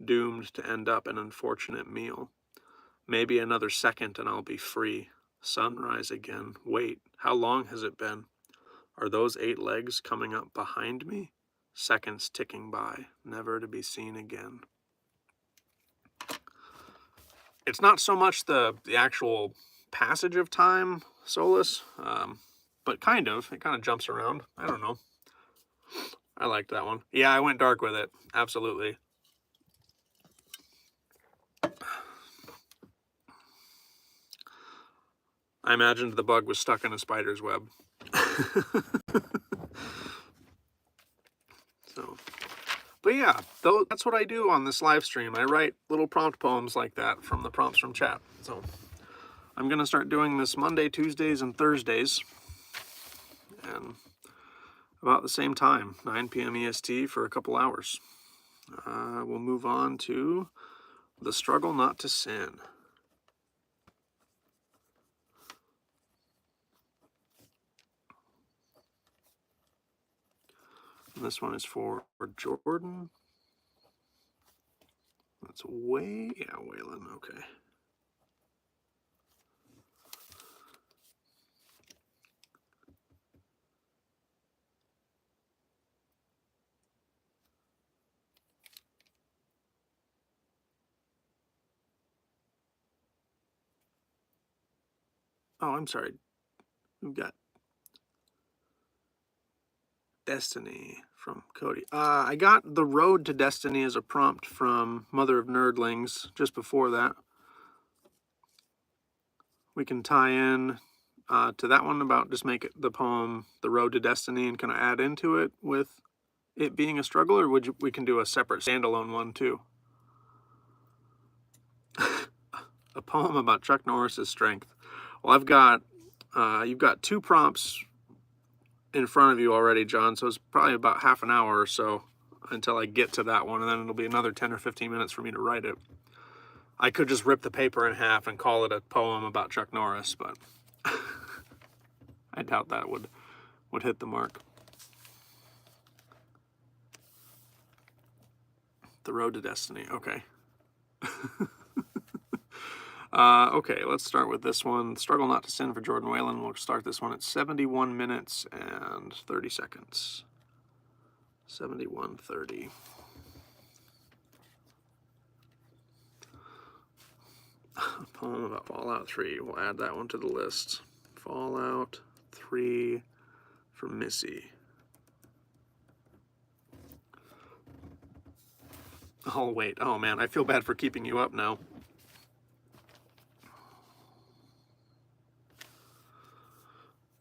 doomed to end up an unfortunate meal. Maybe another second and I'll be free. Sunrise again. Wait, how long has it been? Are those 8 legs coming up behind me? Seconds ticking by, never to be seen again. It's not so much the actual passage of time, Solus, but kind of. It kind of jumps around. I don't know. I liked that one. Yeah, I went dark with it. Absolutely. I imagined the bug was stuck in a spider's web. So, but yeah, that's what I do on this live stream. I write little prompt poems like that from the prompts from chat. So I'm going to start doing this Monday, Tuesdays, and Thursdays. And about the same time, 9 p.m. EST for a couple hours. We'll move on to The Struggle Not to Sin. And this one is for Jordan. That's Waylon, okay. Oh, I'm sorry. We've got Destiny from Cody. I got The Road to Destiny as a prompt from Mother of Nerdlings just before that. We can tie in to that one about just make it the poem The Road to Destiny and kind of add into it with it being a struggle, or we can do a separate standalone one too? A poem about Chuck Norris's strength. Well, I've got, you've got 2 prompts in front of you already, John, so it's probably about half an hour or so until I get to that one, and then it'll be another 10 or 15 minutes for me to write it. I could just rip the paper in half and call it a poem about Chuck Norris, but I doubt that would hit the mark. The Road to Destiny, okay. Okay, let's start with this one. Struggle Not to Sin for Jordan Waylon. We'll start this one at 71 minutes and 30 seconds. 71:30. Poem about Fallout 3. We'll add that one to the list. Fallout 3 for Missy. Oh, wait. Oh, man. I feel bad for keeping you up now.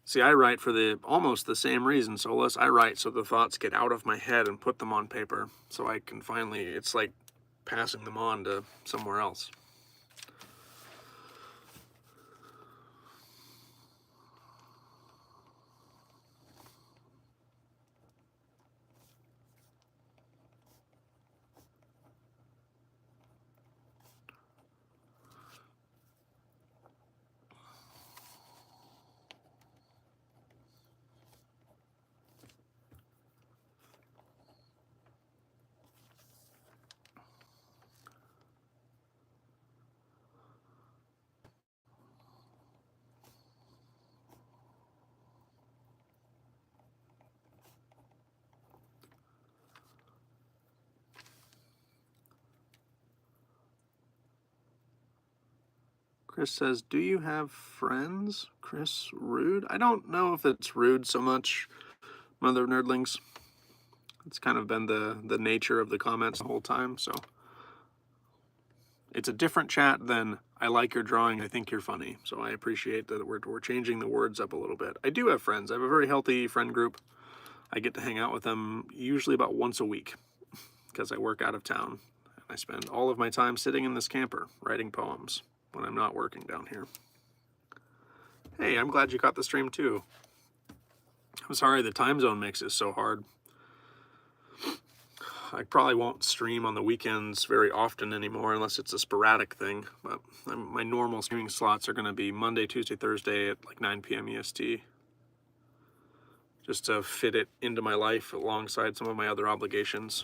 See, I write for almost the same reason, Solus. I write so the thoughts get out of my head and put them on paper, so I can finally, it's like passing them on to somewhere else. Chris says, do you have friends? Chris Rude? I don't know if it's rude so much, Mother of Nerdlings. It's kind of been the nature of the comments the whole time, so. It's a different chat than, I like your drawing, I think you're funny. So I appreciate that we're changing the words up a little bit. I do have friends. I have a very healthy friend group. I get to hang out with them usually about once a week because I work out of town. I spend all of my time sitting in this camper writing poems when I'm not working down here. Hey, I'm glad you caught the stream too. I'm sorry the time zone makes it so hard. I probably won't stream on the weekends very often anymore unless it's a sporadic thing, but my normal streaming slots are going to be Monday, Tuesday, Thursday at like 9 p.m. EST, just to fit it into my life alongside some of my other obligations.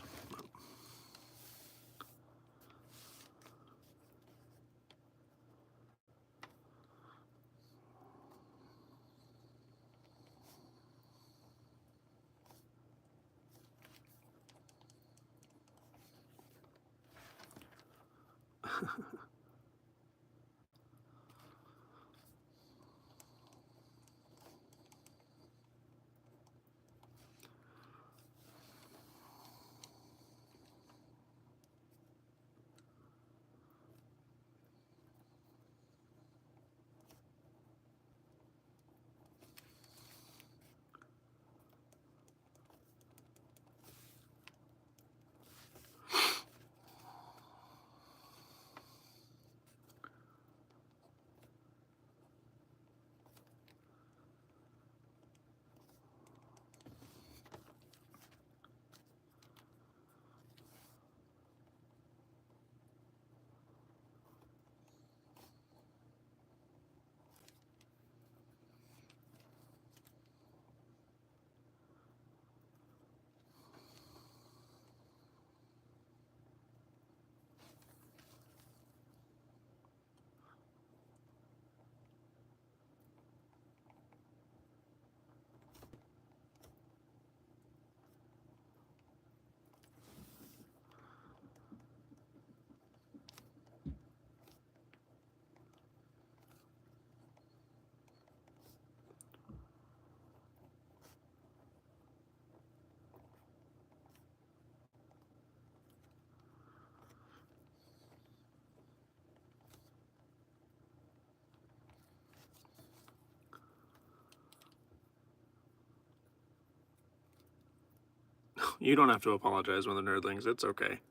You don't have to apologize, Mother Nerdlings. It's okay.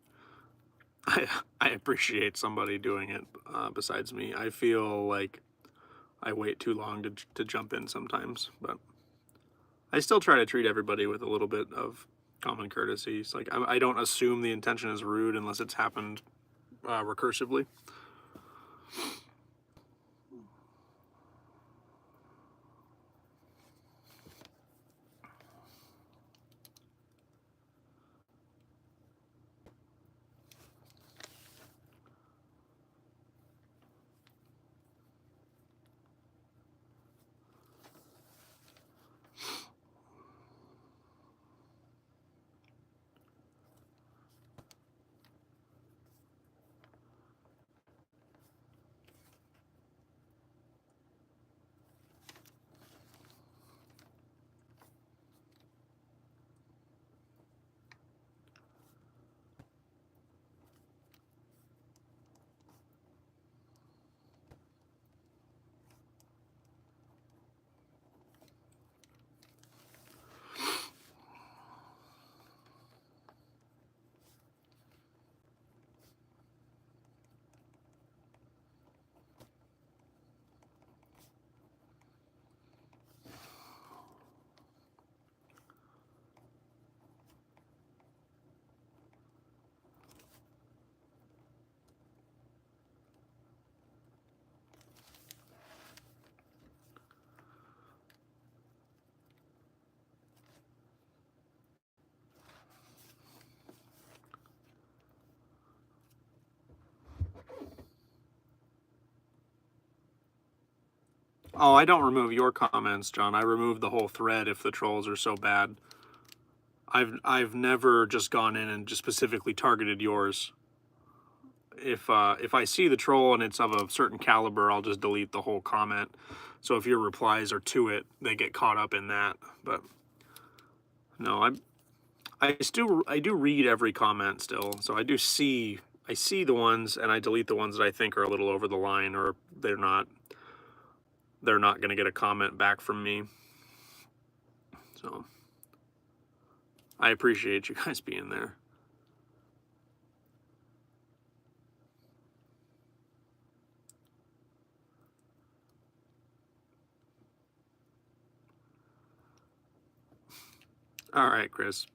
I appreciate somebody doing it besides me. I feel like I wait too long to jump in sometimes, but I still try to treat everybody with a little bit of common courtesy. It's like I don't assume the intention is rude unless it's happened recursively. Oh, I don't remove your comments, John. I remove the whole thread if the trolls are so bad. I've never just gone in and just specifically targeted yours. if I see the troll and it's of a certain caliber, I'll just delete the whole comment. So if your replies are to it, they get caught up in that. But no, I do read every comment still. So I see the ones and I delete the ones that I think are a little over the line or they're not going to get a comment back from me. So I appreciate you guys being there. All right, Chris.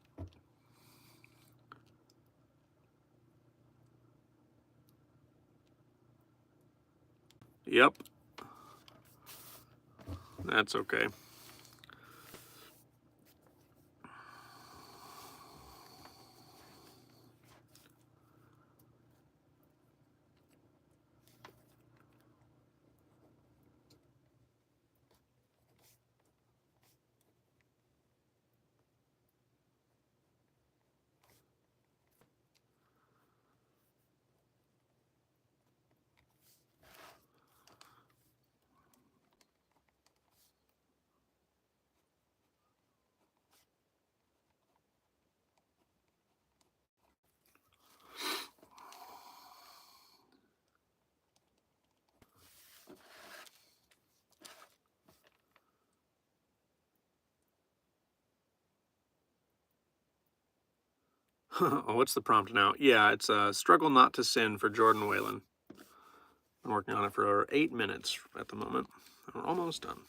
Yep. That's okay. Oh, what's the prompt now? Yeah, it's Struggle Not to Sin for Jordan Whalen. I'm working on it for 8 minutes at the moment. We're almost done.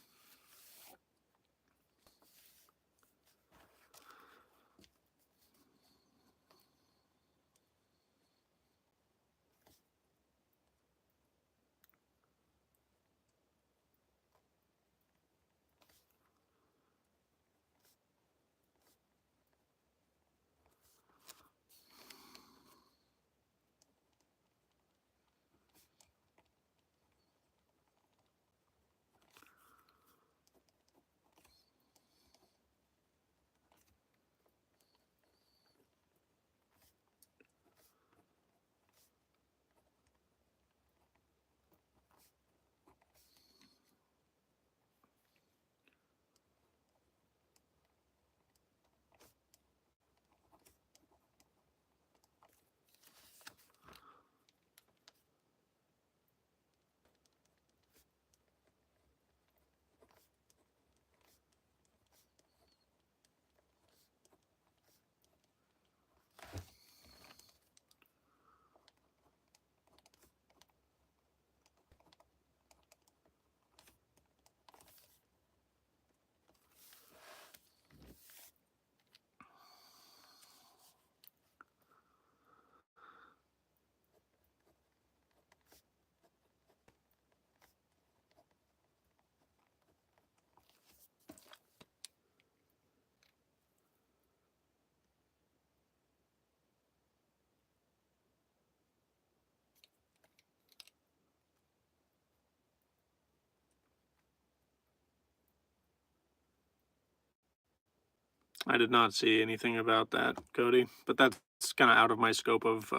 I did not see anything about that, Cody, but that's kind of out of my scope of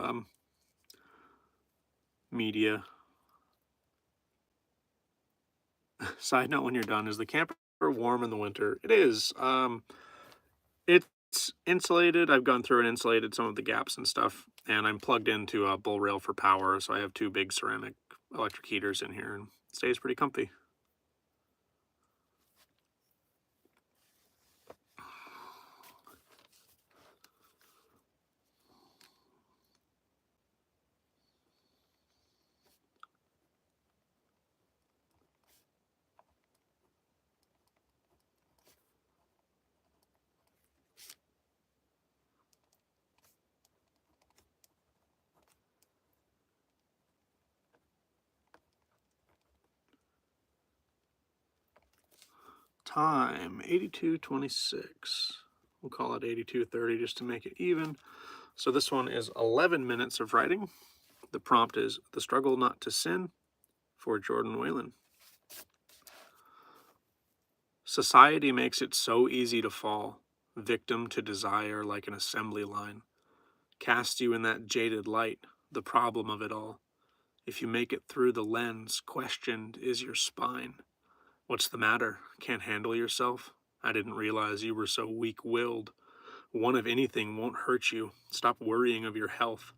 media. Side note: when you're done, is the camper warm in the winter? It is. It's insulated. I've gone through and insulated some of the gaps and stuff, and I'm plugged into a bull rail for power, so I have 2 big ceramic electric heaters in here, and it stays pretty comfy. Time 82:26. We'll call it 82:30 just to make it even. So this one is 11 minutes of writing. The prompt is The Struggle Not to Sin for Jordan Whalen. Society makes it so easy to fall, victim to desire like an assembly line. Cast you in that jaded light, the problem of it all. If you make it through the lens, questioned is your spine. What's the matter? Can't handle yourself? I didn't realize you were so weak-willed. One of anything won't hurt you. Stop worrying of your health.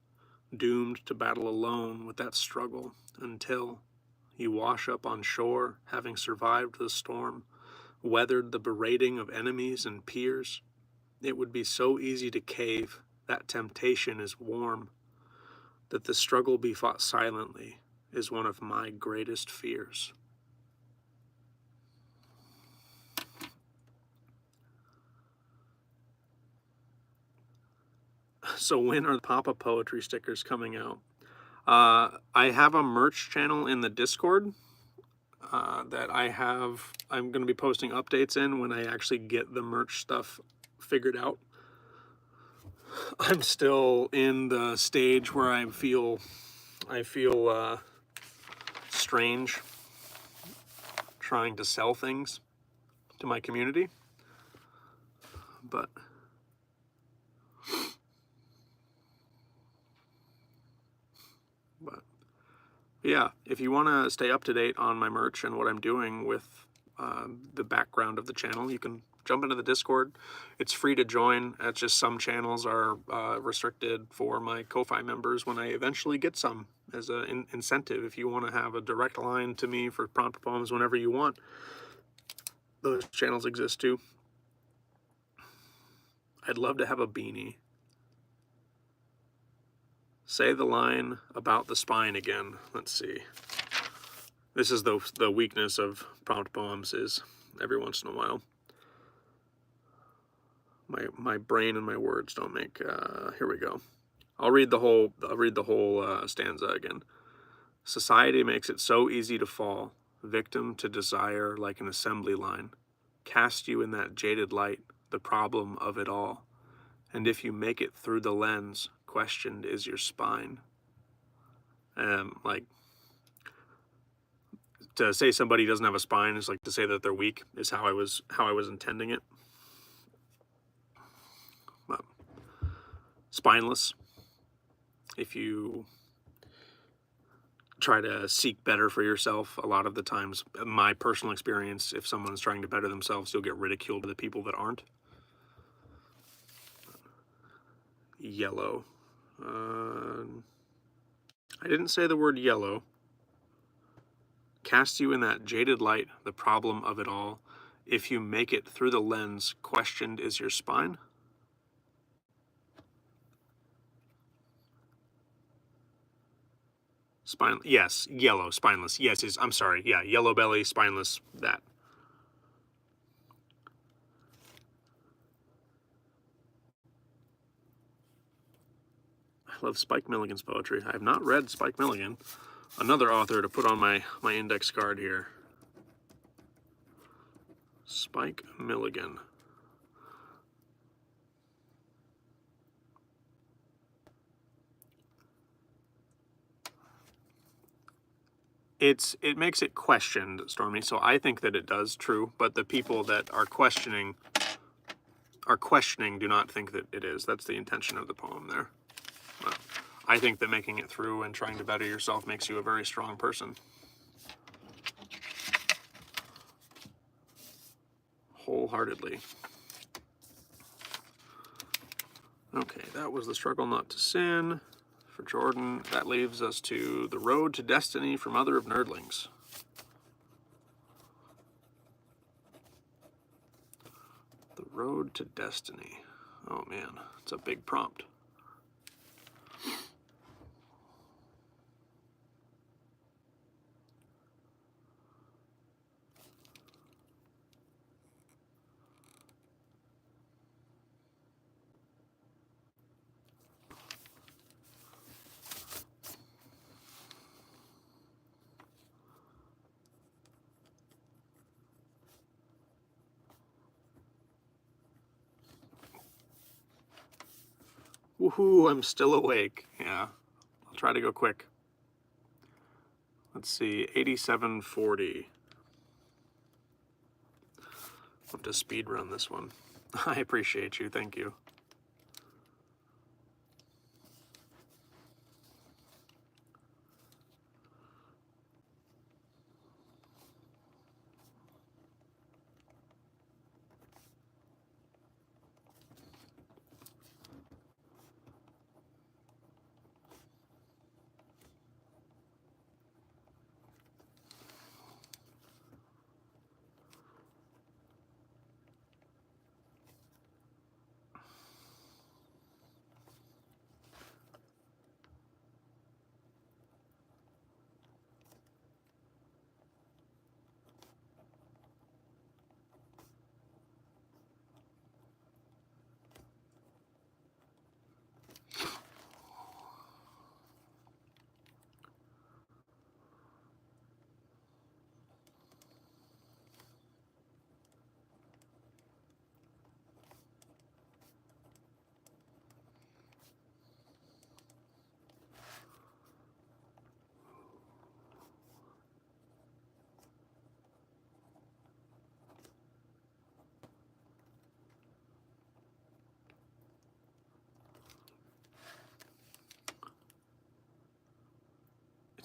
Doomed to battle alone with that struggle until you wash up on shore, having survived the storm, weathered the berating of enemies and peers. It would be so easy to cave. That temptation is warm. That the struggle be fought silently is one of my greatest fears. So when are the Papa Poetry stickers coming out? I have a merch channel in the Discord that I'm going to be posting updates in when I actually get the merch stuff figured out. I'm still in the stage where I feel strange trying to sell things to my community, but yeah, if you want to stay up to date on my merch and what I'm doing with the background of the channel, you can jump into the Discord. It's free to join. It's just some channels are restricted for my Ko-Fi members when I eventually get some as an incentive. If you want to have a direct line to me for prompt poems whenever you want, those channels exist too. I'd love to have a beanie. Say the line about the spine again. Let's see. This is the weakness of prompt poems, is every once in a while my brain and my words don't make. Here we go. I'll read the whole stanza again. Society makes it so easy to fall, victim to desire like an assembly line. Cast you in that jaded light, the problem of it all. And if you make it through the lens, questioned is your spine. Like, to say somebody doesn't have a spine is like to say that they're weak, is how I was intending it. Spineless. If you try to seek better for yourself, a lot of the times, my personal experience, if someone's trying to better themselves, you'll get ridiculed by the people that aren't. Yellow. I didn't say the word yellow. Cast you in that jaded light, the problem of it all. If you make it through the lens, questioned is your spine. Yes, yellow, spineless. Yes, I'm sorry. Yeah, yellow belly, spineless, that. I love Spike Milligan's poetry. I have not read Spike Milligan. Another author to put on my index card here. Spike Milligan. It makes it questioned, Stormy, so I think that it does, true, but the people that are questioning do not think that it is. That's the intention of the poem there. Well, I think that making it through and trying to better yourself makes you a very strong person. Wholeheartedly. Okay, that was The Struggle Not to Sin for Jordan. That leaves us to The Road to Destiny for Mother of Nerdlings. The Road to Destiny. Oh man, it's a big prompt. Woohoo, I'm still awake. Yeah, I'll try to go quick. Let's see, 8740. I'll have to speed run this one. I appreciate you, thank you.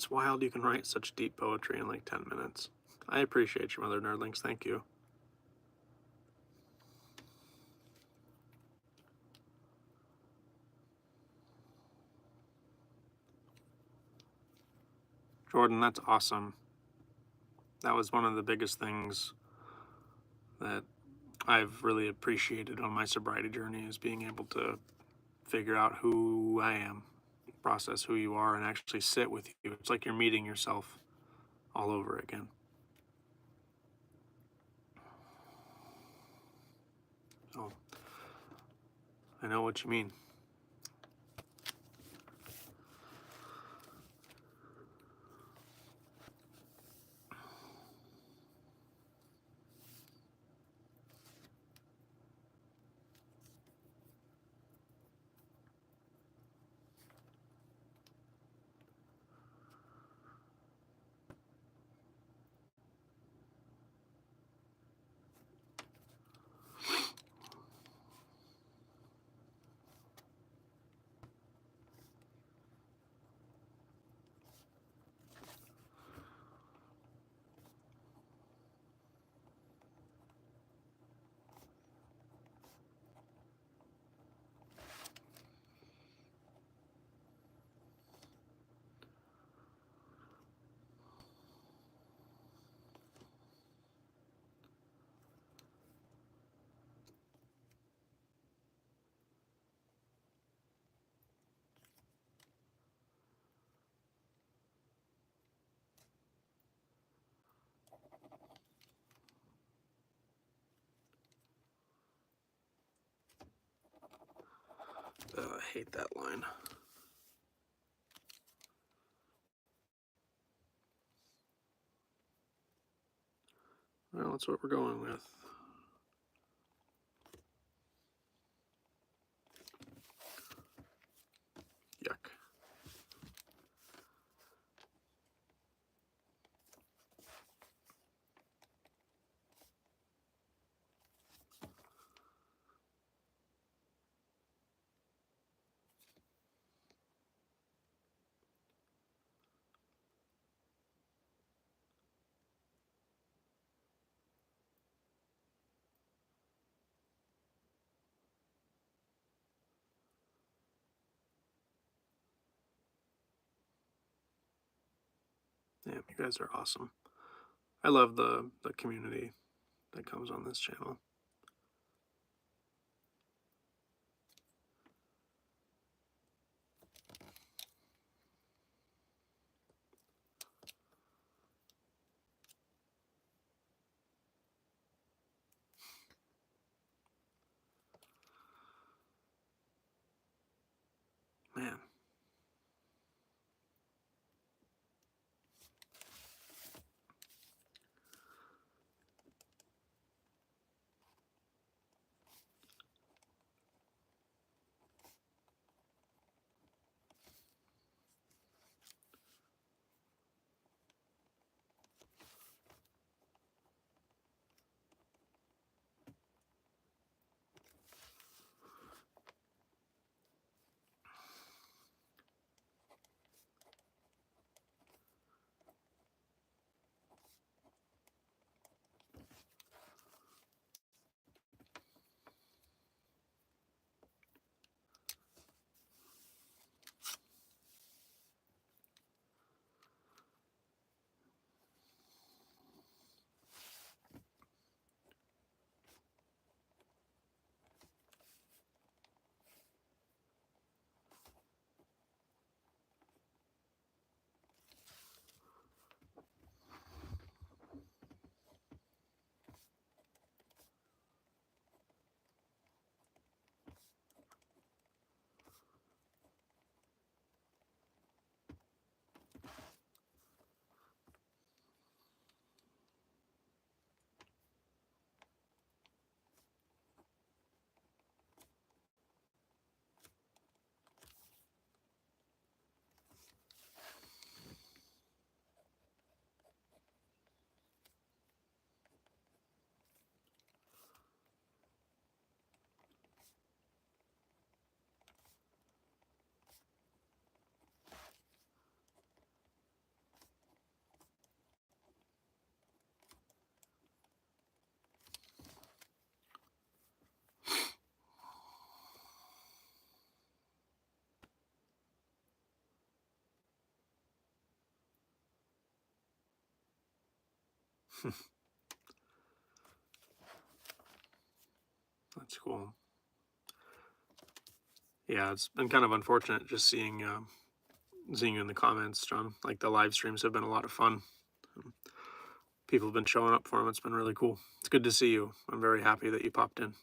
It's wild you can write such deep poetry in like 10 minutes. I appreciate you, Mother Nerdlings. Thank you. Jordan, that's awesome. That was one of the biggest things that I've really appreciated on my sobriety journey, is being able to figure out who I am, process who you are, and actually sit with you. It's like you're meeting yourself all over again. Oh, I know what you mean. I hate that line. Well, that's what we're going with. Yuck. Yeah, you guys are awesome. I love the community that comes on this channel. Man. That's cool. Yeah, it's been kind of unfortunate just seeing you in the comments, John. Like the live streams have been a lot of fun. People have been showing up for them. It's been really cool. It's good to see you. I'm very happy that you popped in.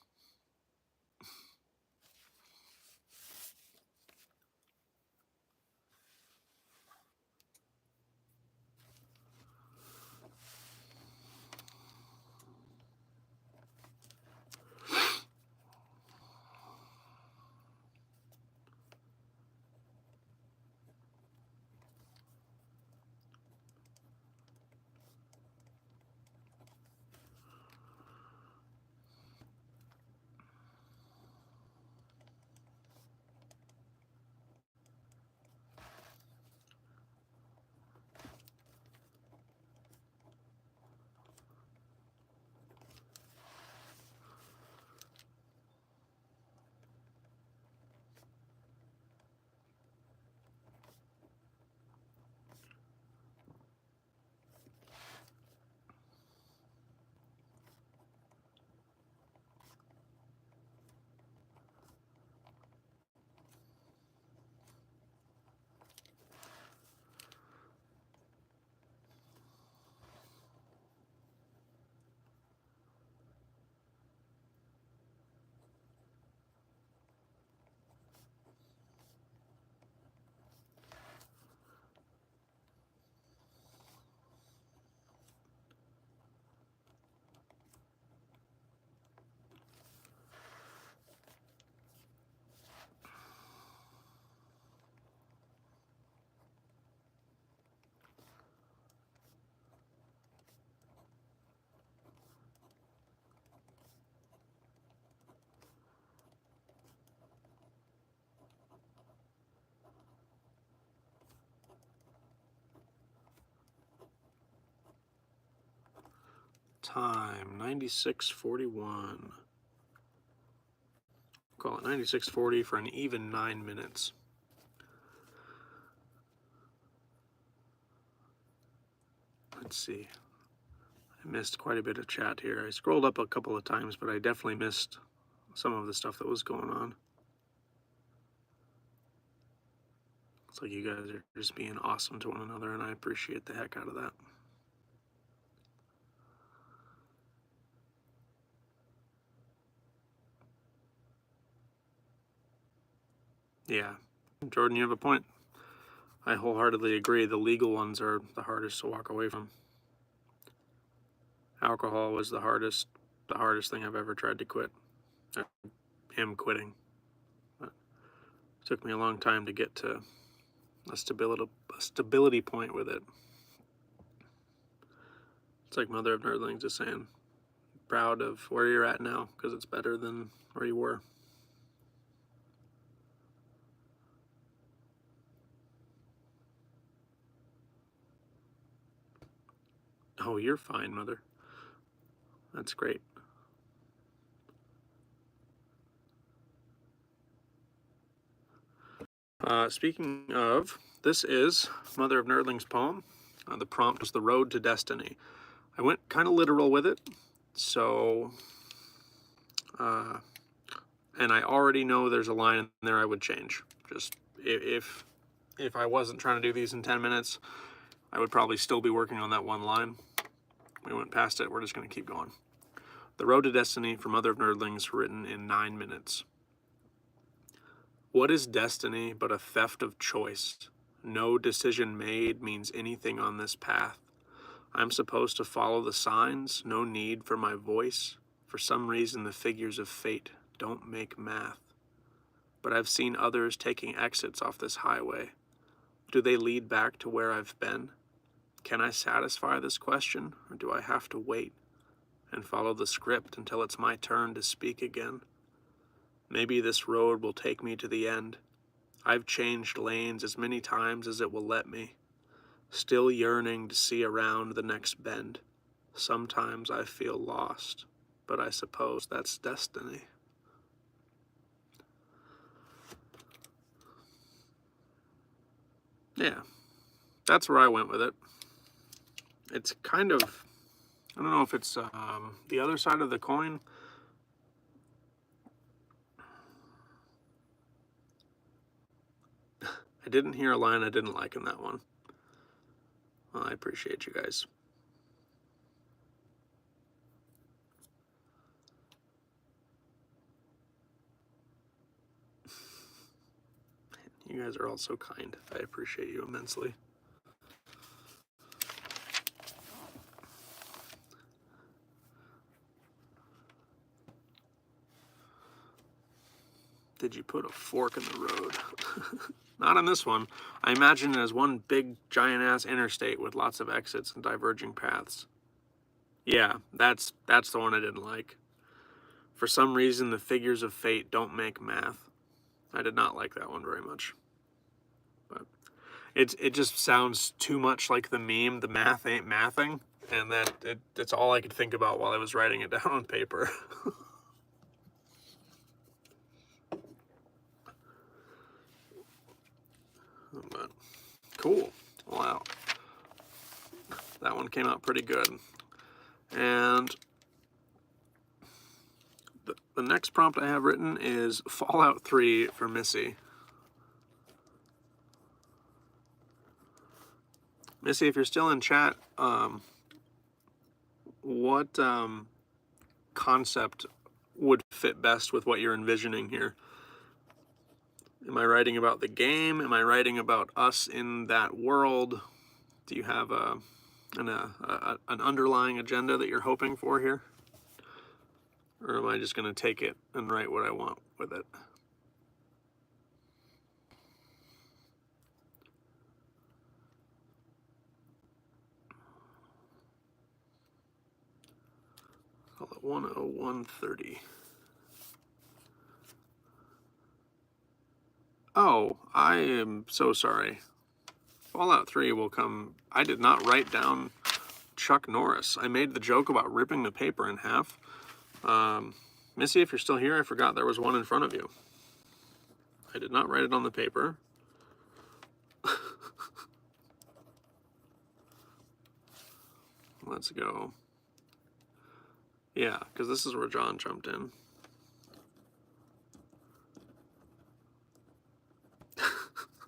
Time 96:41. Call it 96:40 for an even 9 minutes. Let's see. I missed quite a bit of chat here. I scrolled up a couple of times, but I definitely missed some of the stuff that was going on. It's like you guys are just being awesome to one another, and I appreciate the heck out of that. Yeah, Jordan, you have a point. I wholeheartedly agree. The legal ones are the hardest to walk away from. Alcohol was the hardest thing I've ever tried to quit. I am quitting. But it took me a long time to get to a stability point with it. It's like Mother of Nerdlings is saying, proud of where you're at now because it's better than where you were. Oh, you're fine, Mother. That's great. Speaking of, this is Mother of Nerdling's poem. The prompt was The Road to Destiny. I went kind of literal with it, so, and I already know there's a line in there I would change. Just if I wasn't trying to do these in 10 minutes, I would probably still be working on that one line. We went past it, we're just going to keep going. The Road to Destiny for Mother of Nerdlings, written in 9 minutes. What is destiny but a theft of choice? No decision made means anything on this path. I'm supposed to follow the signs, no need for my voice. For some reason, the figures of fate don't make math. But I've seen others taking exits off this highway. Do they lead back to where I've been? Can I satisfy this question, or do I have to wait and follow the script until it's my turn to speak again? Maybe this road will take me to the end. I've changed lanes as many times as it will let me, still yearning to see around the next bend. Sometimes I feel lost, but I suppose that's destiny. Yeah, that's where I went with it. It's kind of I don't know if it's the other side of the coin. I didn't hear a line I didn't like in that one. Well, I appreciate you guys. You guys are all so kind. I appreciate you immensely. Did you put a fork in the road? Not on this one. I imagine it as one big giant-ass interstate with lots of exits and diverging paths. Yeah, that's the one I didn't like. For some reason, the figures of fate don't make math. I did not like that one very much. But it just sounds too much like the meme, the math ain't mathing, and it's all I could think about while I was writing it down on paper. But cool. Wow. That one came out pretty good. And the next prompt I have written is Fallout 3 for Missy. Missy, if you're still in chat, what concept would fit best with what you're envisioning here? Am I writing about the game? Am I writing about us in that world? Do you have an underlying agenda that you're hoping for here? Or am I just going to take it and write what I want with it? Call it 10130. Oh, I am so sorry. Fallout 3 will come. I did not write down Chuck Norris. I made the joke about ripping the paper in half. Missy, if you're still here, I forgot there was one in front of you. I did not write it on the paper. Let's go. Yeah, because this is where John jumped in.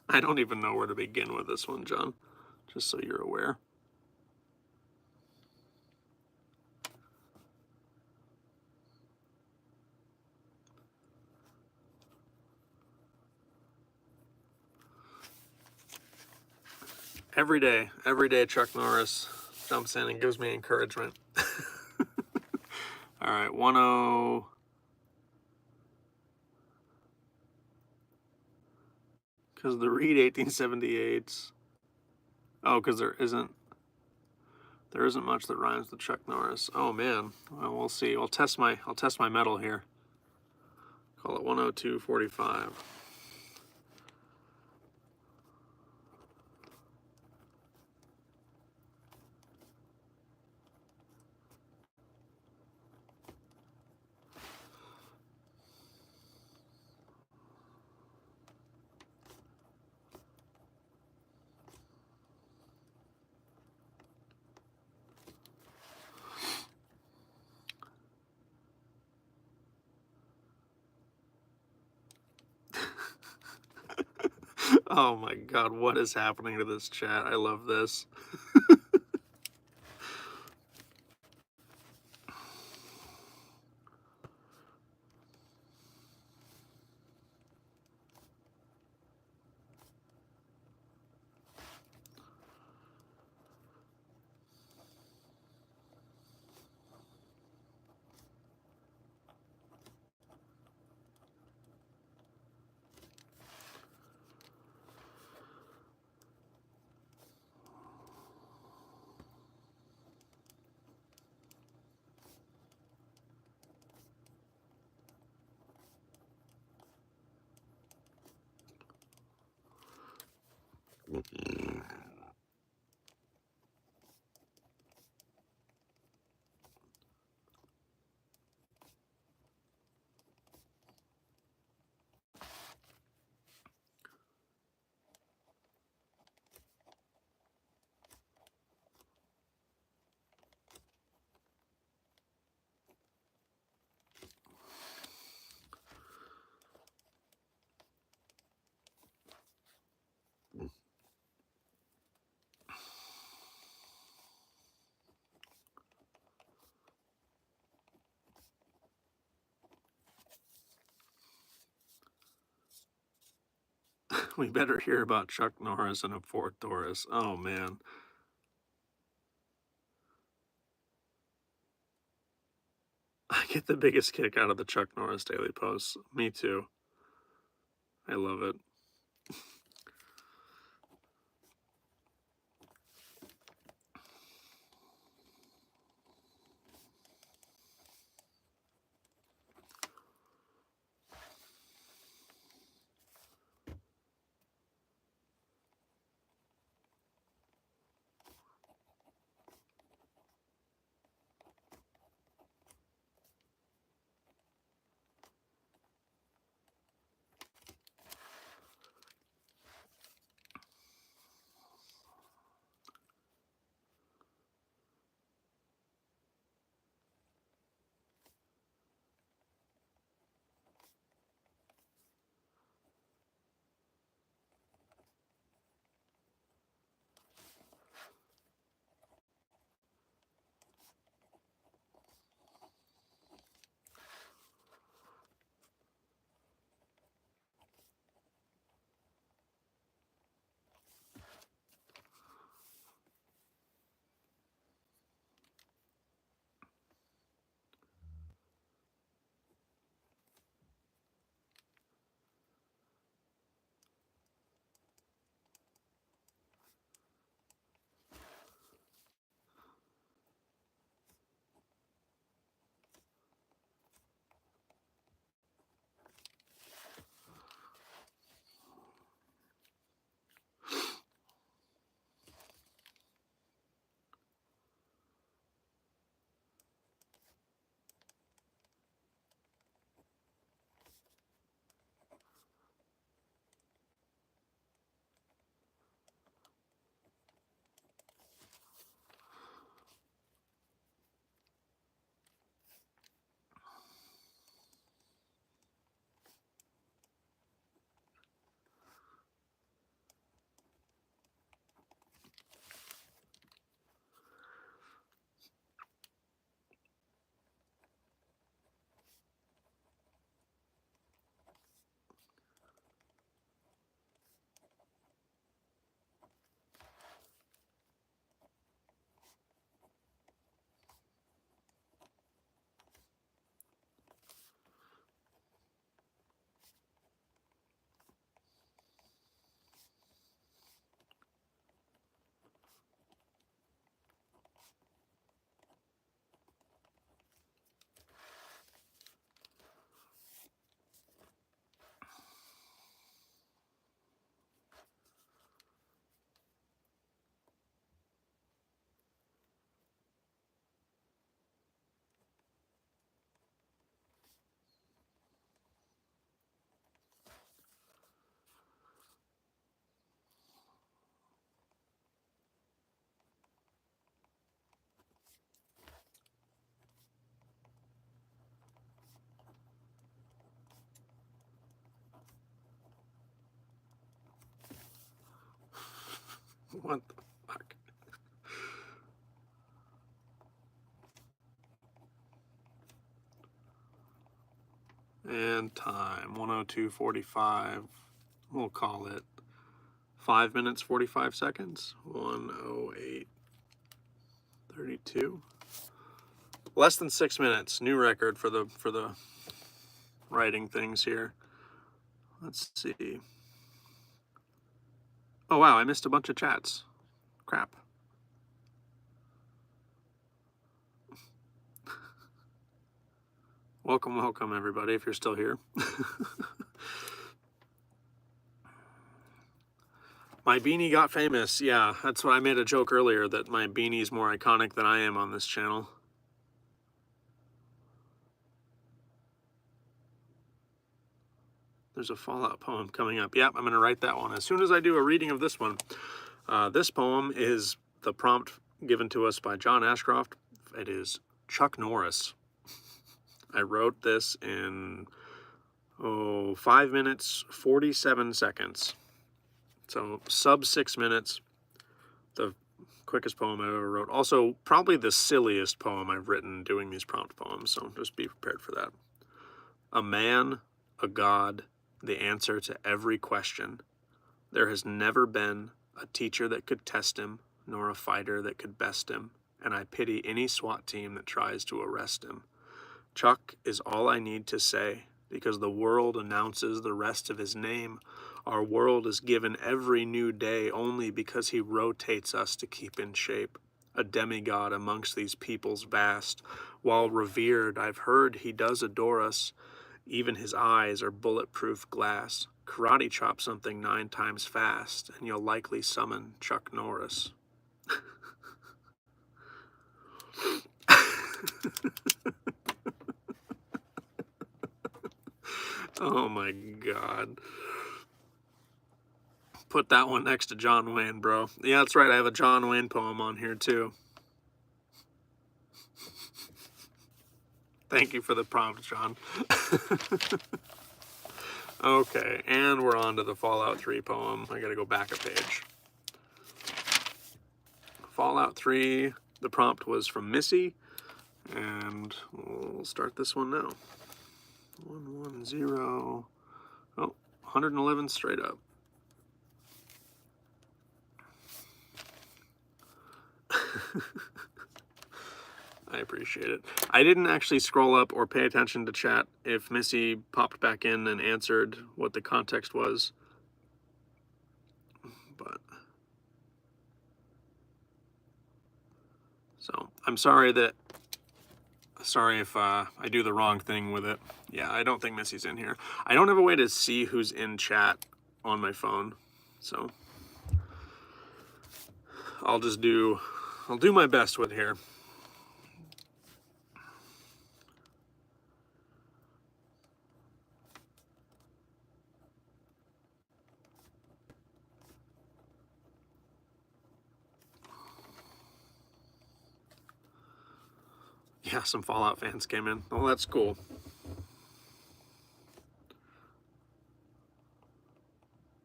I don't even know where to begin with this one, John, just so you're aware. Every day Chuck Norris jumps in and gives me encouragement. All right, 10. Because the Reed 1878s. Oh, because there isn't much that rhymes with Chuck Norris. Oh man, well, we'll see. I'll test my metal here. Call it 102.45. Oh my god, what is happening to this chat? I love this. We better hear about Chuck Norris and a Ford Taurus. Oh, man. I get the biggest kick out of the Chuck Norris daily posts. Me too. I love it. What the fuck? And time, 102:45. We'll call it 5 minutes, 45 seconds. 108:32. Less than 6 minutes. New record for the writing things here. Let's see. Oh, wow, I missed a bunch of chats. Crap. Welcome, welcome, everybody, if you're still here. My beanie got famous. Yeah, that's what I made a joke earlier, that my beanie is more iconic than I am on this channel. There's a Fallout poem coming up. Yep, I'm going to write that one as soon as I do a reading of this one. This poem is the prompt given to us by John Ashcroft. It is Chuck Norris. I wrote this in 5 minutes, 47 seconds. So sub 6 minutes, the quickest poem I ever wrote. Also, probably the silliest poem I've written doing these prompt poems, so just be prepared for that. A man, a god, the answer to every question. There has never been a teacher that could test him, nor a fighter that could best him, and I pity any SWAT team that tries to arrest him. Chuck is all I need to say, because the world announces the rest of his name. Our world is given every new day only because he rotates us to keep in shape. A demigod amongst these peoples vast. While revered, I've heard he does adore us. Even his eyes are bulletproof glass. Karate chop something 9 times fast, and you'll likely summon Chuck Norris. Oh my God. Put that one next to John Wayne, bro. Yeah, that's right. I have a John Wayne poem on here too. Thank you for the prompt, John. Okay, and we're on to the Fallout 3 poem. I gotta go back a page. Fallout 3, the prompt was from Missy, and we'll start this one now. 110. Oh, 111 straight up. I appreciate it. I didn't actually scroll up or pay attention to chat if Missy popped back in and answered what the context was. But so I'm sorry if I do the wrong thing with it. Yeah, I don't think Missy's in here. I don't have a way to see who's in chat on my phone, so I'll do my best with here. Yeah, some Fallout fans came in. Well, that's cool.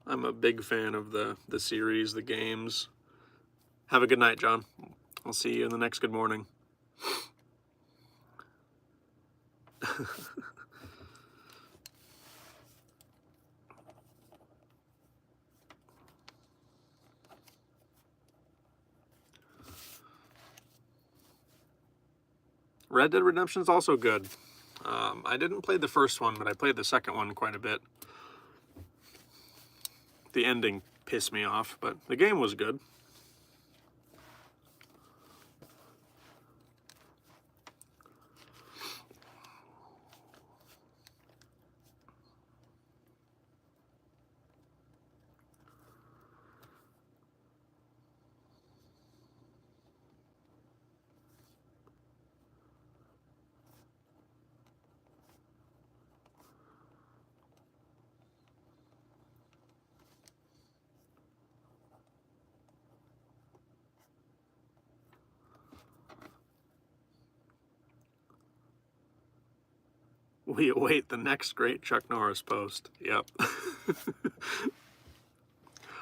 I'm a big fan of the series, the games. Have a good night, John. I'll see you in the next good morning. Red Dead Redemption is also good. I didn't play the first one, but I played the second one quite a bit. The ending pissed me off, but the game was good. We await the next great Chuck Norris post. Yep.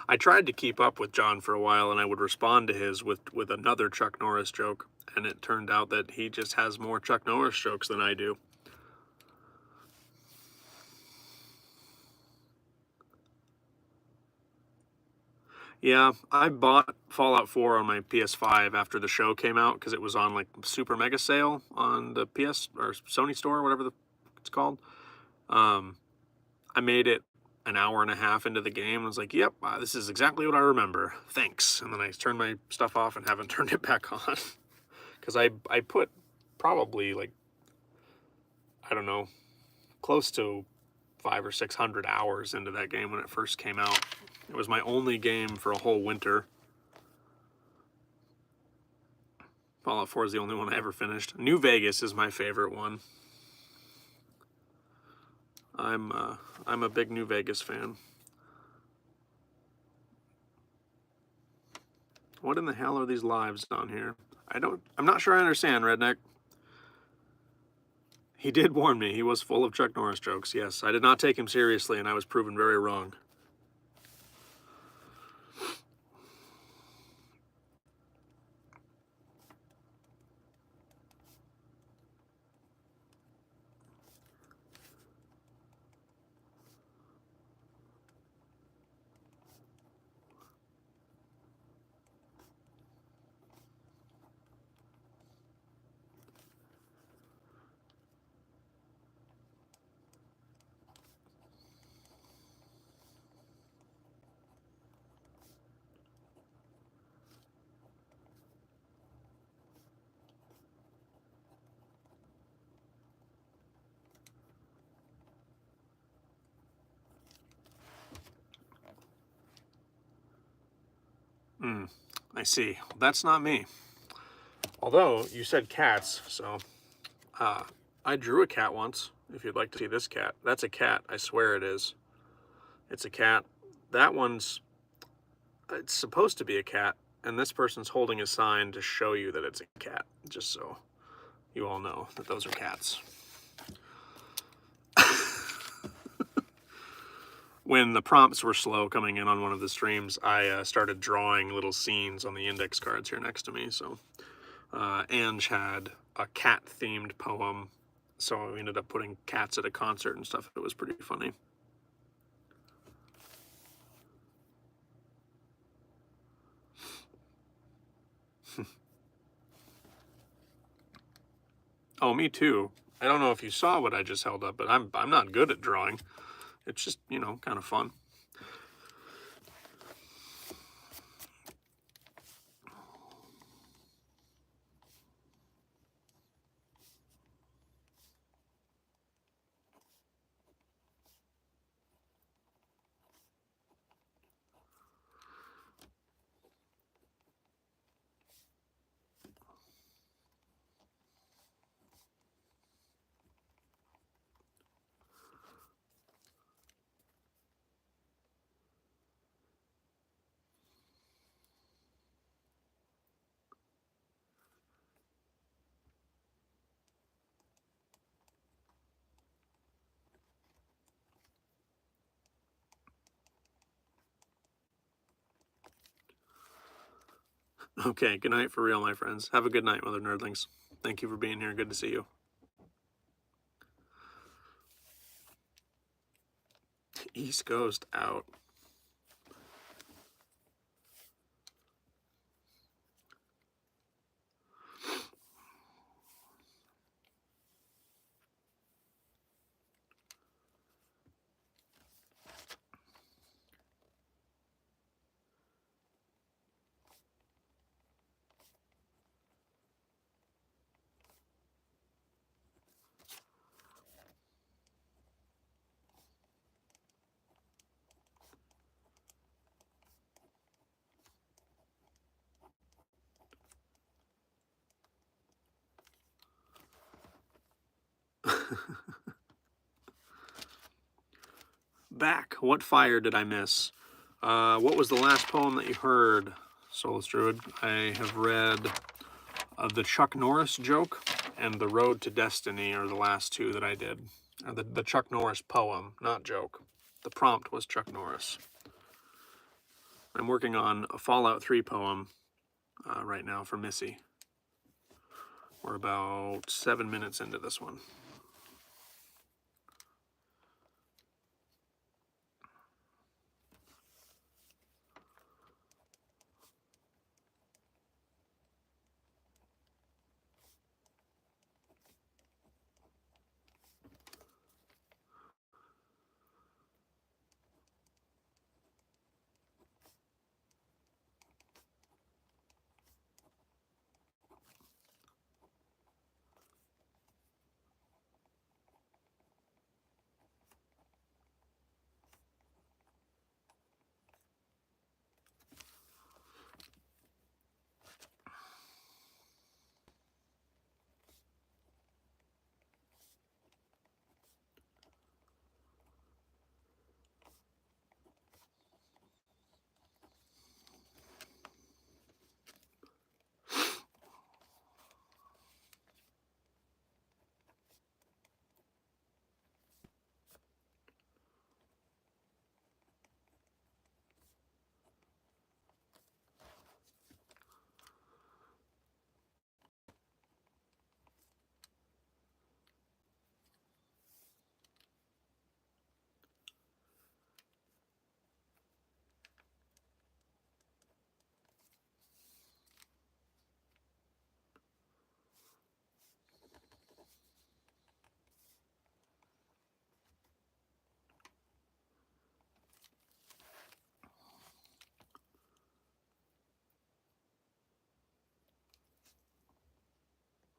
I tried to keep up with John for a while, and I would respond to his with another Chuck Norris joke, and it turned out that he just has more Chuck Norris jokes than I do. Yeah, I bought Fallout 4 on my PS5 after the show came out because it was on like super mega sale on the PS or Sony store, whatever it's called. I made it an hour and a half into the game and was like, yep, this is exactly what I remember. Thanks. And then I turned my stuff off and haven't turned it back on. Because I put probably like, I don't know, close to 500 or 600 hours into that game when it first came out. It was my only game for a whole winter. Fallout 4 is the only one I ever finished. New Vegas is my favorite one. I'm a big New Vegas fan. What in the hell are these lives on here? I'm not sure I understand, Redneck. He did warn me. He was full of Chuck Norris jokes. Yes, I did not take him seriously, and I was proven very wrong. I see. That's not me. Although, you said cats, so I drew a cat once, if you'd like to see this cat. That's a cat, I swear it is. It's a cat. That one's, it's supposed to be a cat, and this person's holding a sign to show you that it's a cat, just so you all know that those are cats. When the prompts were slow coming in on one of the streams, I started drawing little scenes on the index cards here next to me. So Ange had a cat-themed poem, so we ended up putting cats at a concert and stuff. It was pretty funny. Oh, me too. I don't know if you saw what I just held up, but I'm not good at drawing. It's just, you know, kind of fun. Okay, good night for real, my friends. Have a good night, Mother Nerdlings. Thank you for being here. Good to see you. East Coast out. Back. What fire did I miss? What was the last poem that you heard, Soulless Druid? I have read The Chuck Norris Joke and The Road to Destiny are the last two that I did. The Chuck Norris poem, not joke. The prompt was Chuck Norris. I'm working on a Fallout 3 poem right now for Missy. We're about 7 minutes into this one.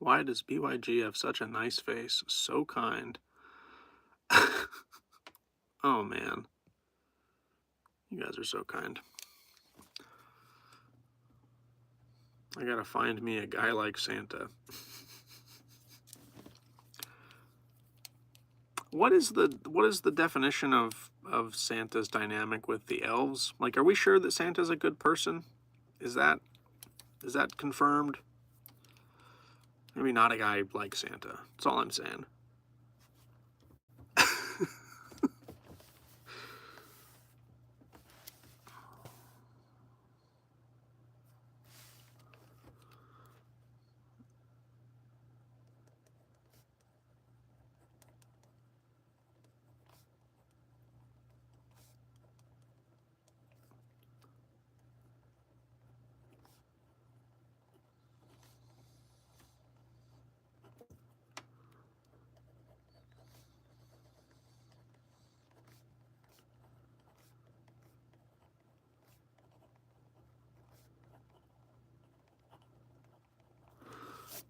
Why does BYG have such a nice face? So kind. Oh man. You guys are so kind. I gotta find me a guy like Santa. What is the definition of Santa's dynamic with the elves? Like, are we sure that Santa's a good person? Is that confirmed? Maybe not a guy like Santa. That's all I'm saying.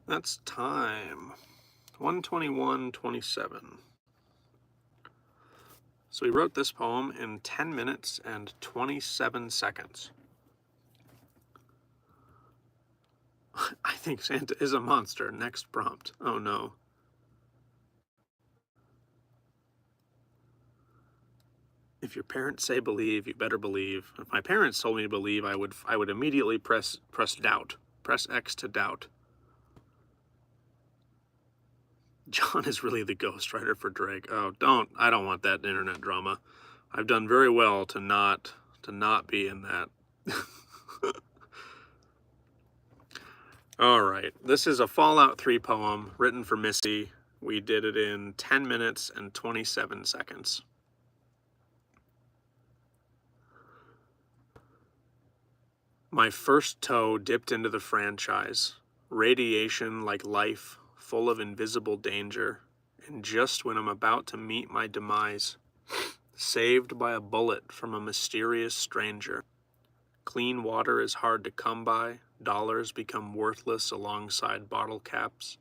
That's time. 1:21:27. So we wrote this poem in 10 minutes and 27 seconds. I think Santa is a monster. Next prompt. Oh no. If your parents say believe, you better believe. If my parents told me to believe, I would immediately press doubt. Press X to doubt. John is really the ghostwriter for Drake. Oh, I don't want that internet drama. I've done very well to not be in that. All right, this is a Fallout 3 poem written for Missy. We did it in 10 minutes and 27 seconds. My first toe dipped into the franchise. Radiation like life, full of invisible danger. And just when I'm about to meet my demise, saved by a bullet from a mysterious stranger. Clean water is hard to come by. Dollars become worthless alongside bottle caps.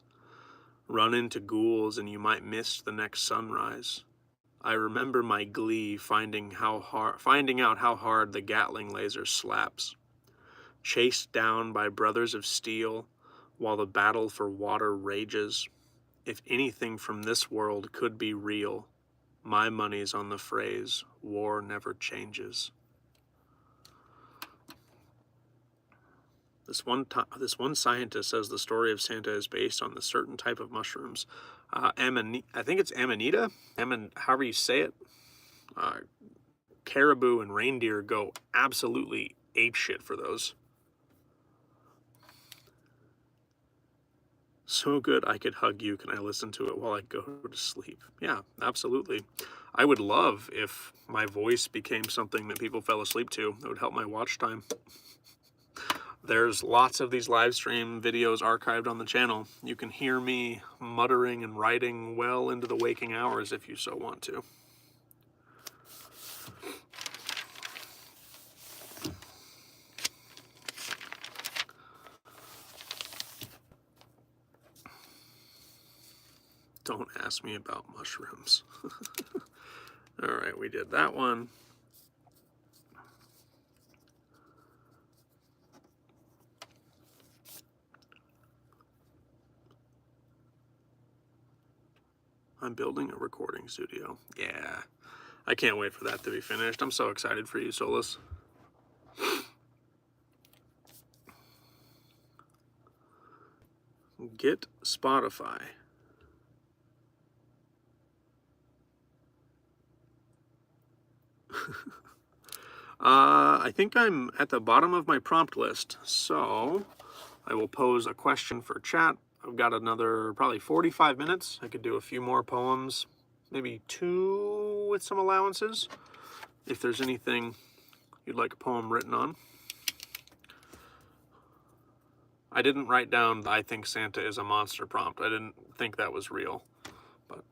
Run into ghouls and you might miss the next sunrise. I remember my glee finding out how hard the Gatling laser slaps. Chased down by brothers of steel while the battle for water rages. If anything from this world could be real, my money's on the phrase, war never changes. This one scientist says the story of Santa is based on the certain type of mushrooms. I think it's Amanita, however you say it. Caribou and reindeer go absolutely apeshit for those. So good I could hug you. Can I listen to it while I go to sleep? Yeah, absolutely. I would love if my voice became something that people fell asleep to. It would help my watch time. There's lots of these live stream videos archived on the channel. You can hear me muttering and writing well into the waking hours if you so want to. Don't ask me about mushrooms. All right, we did that one. I'm building a recording studio. Yeah, I can't wait for that to be finished. I'm so excited for you, Solus. Get Spotify. I think I'm at the bottom of my prompt list, so I will pose a question for chat. I've got another probably 45 minutes. I could do a few more poems, maybe 2 with some allowances. If there's anything you'd like a poem written on. I didn't write down I think Santa is a monster prompt. I didn't think that was real. But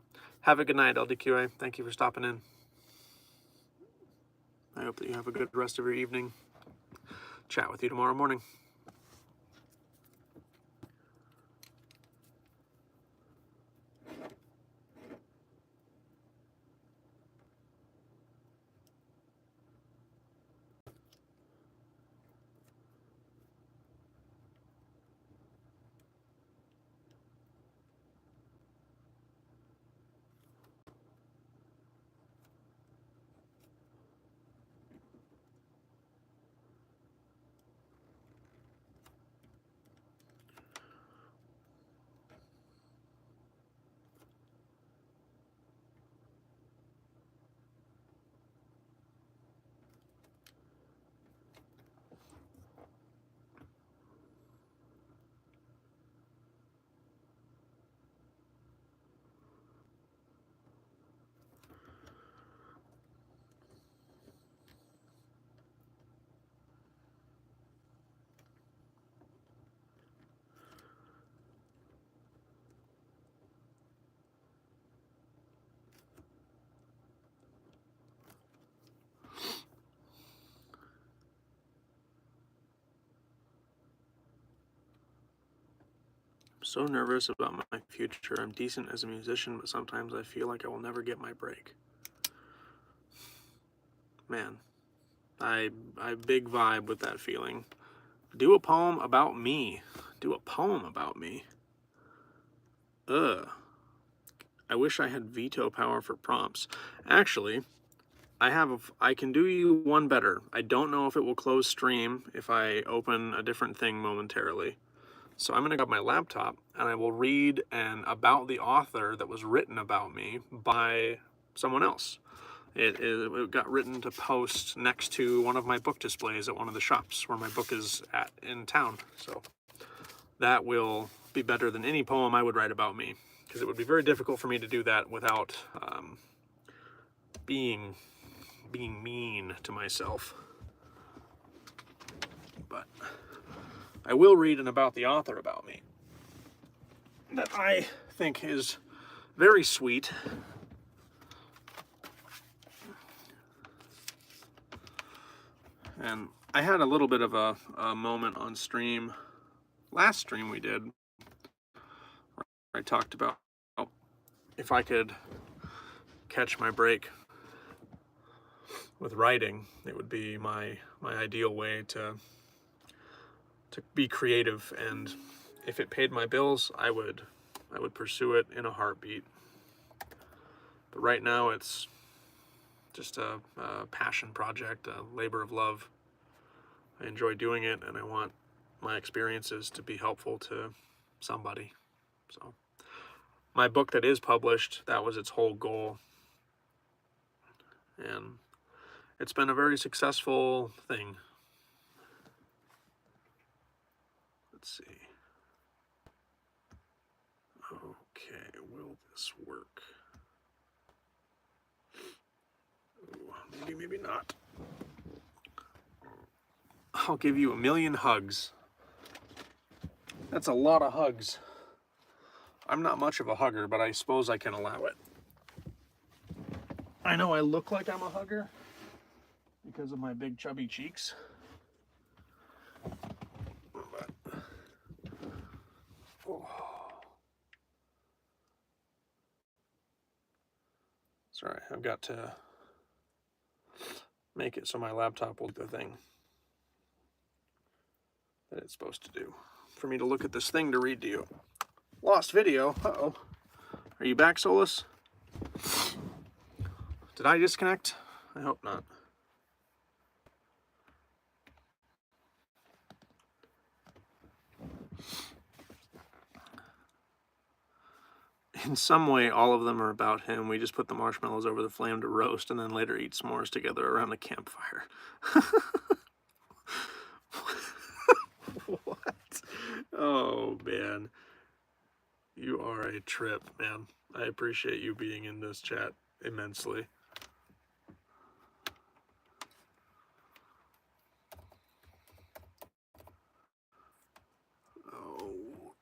have a good night, LDQA. Thank you for stopping in. I hope that you have a good rest of your evening. Chat with you tomorrow morning. So nervous about my future. I'm decent as a musician, but sometimes I feel like I will never get my break. Man, I big vibe with that feeling. Do a poem about me. Do a poem about me. Ugh. I wish I had veto power for prompts. Actually, I can do you one better. I don't know if it will close stream if I open a different thing momentarily. So I'm gonna grab my laptop and I will read an about the author that was written about me by someone else. It got written to post next to one of my book displays at one of the shops where my book is at in town. So that will be better than any poem I would write about me, because it would be very difficult for me to do that without being mean to myself. But I will read an about the author about me that I think is very sweet. And I had a little bit of a moment on stream, last stream we did, where I talked about if I could catch my break with writing, it would be my ideal way to be creative, and if it paid my bills, I would pursue it in a heartbeat. But right now it's just a passion project, a labor of love. I enjoy doing it, and I want my experiences to be helpful to somebody. So my book that is published, that was its whole goal. And it's been a very successful thing. Let's see. Okay, will this work? Ooh, maybe not. I'll give you 1,000,000 hugs. That's a lot of hugs. I'm not much of a hugger, but I suppose I can allow it. I know I look like I'm a hugger because of my big chubby cheeks. But, oh. Sorry, I've got to make it so my laptop will do the thing that it's supposed to do. For me to look at this thing to read to you. Lost video. Uh-oh. Are you back, Solus? Did I disconnect? I hope not. In some way, all of them are about him. We just put the marshmallows over the flame to roast and then later eat s'mores together around the campfire. What? Oh, man. You are a trip, man. I appreciate you being in this chat immensely. Oh.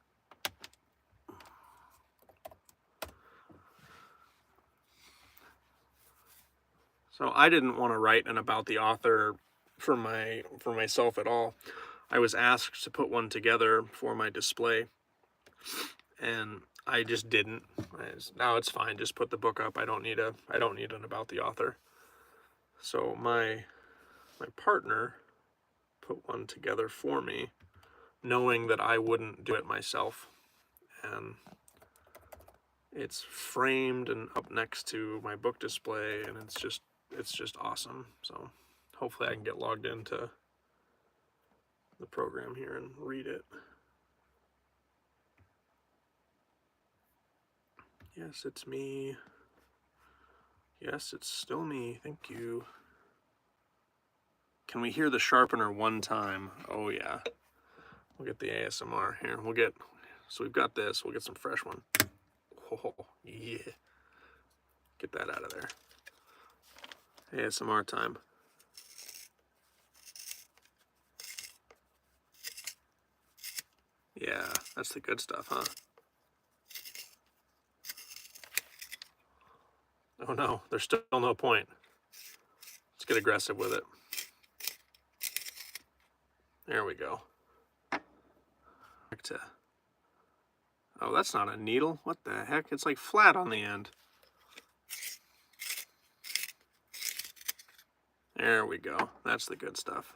So I didn't want to write an about the author for myself at all. I was asked to put one together for my display, and I just didn't. Now it's fine. Just put the book up. I don't need an about the author. So my partner put one together for me, knowing that I wouldn't do it myself, and it's framed and up next to my book display, and it's just awesome. So hopefully I can get logged into the program here and read it. Yes, it's me. Yes, it's still me. Thank you. Can we hear the sharpener one time? Oh yeah. We'll get the ASMR here. So we've got this. We'll get some fresh one. Oh, yeah. Get that out of there. ASMR time. Yeah, that's the good stuff, huh? Oh no, there's still no point. Let's get aggressive with it. There we go. Back to Oh, that's not a needle. What the heck? It's like flat on the end. There we go. That's the good stuff.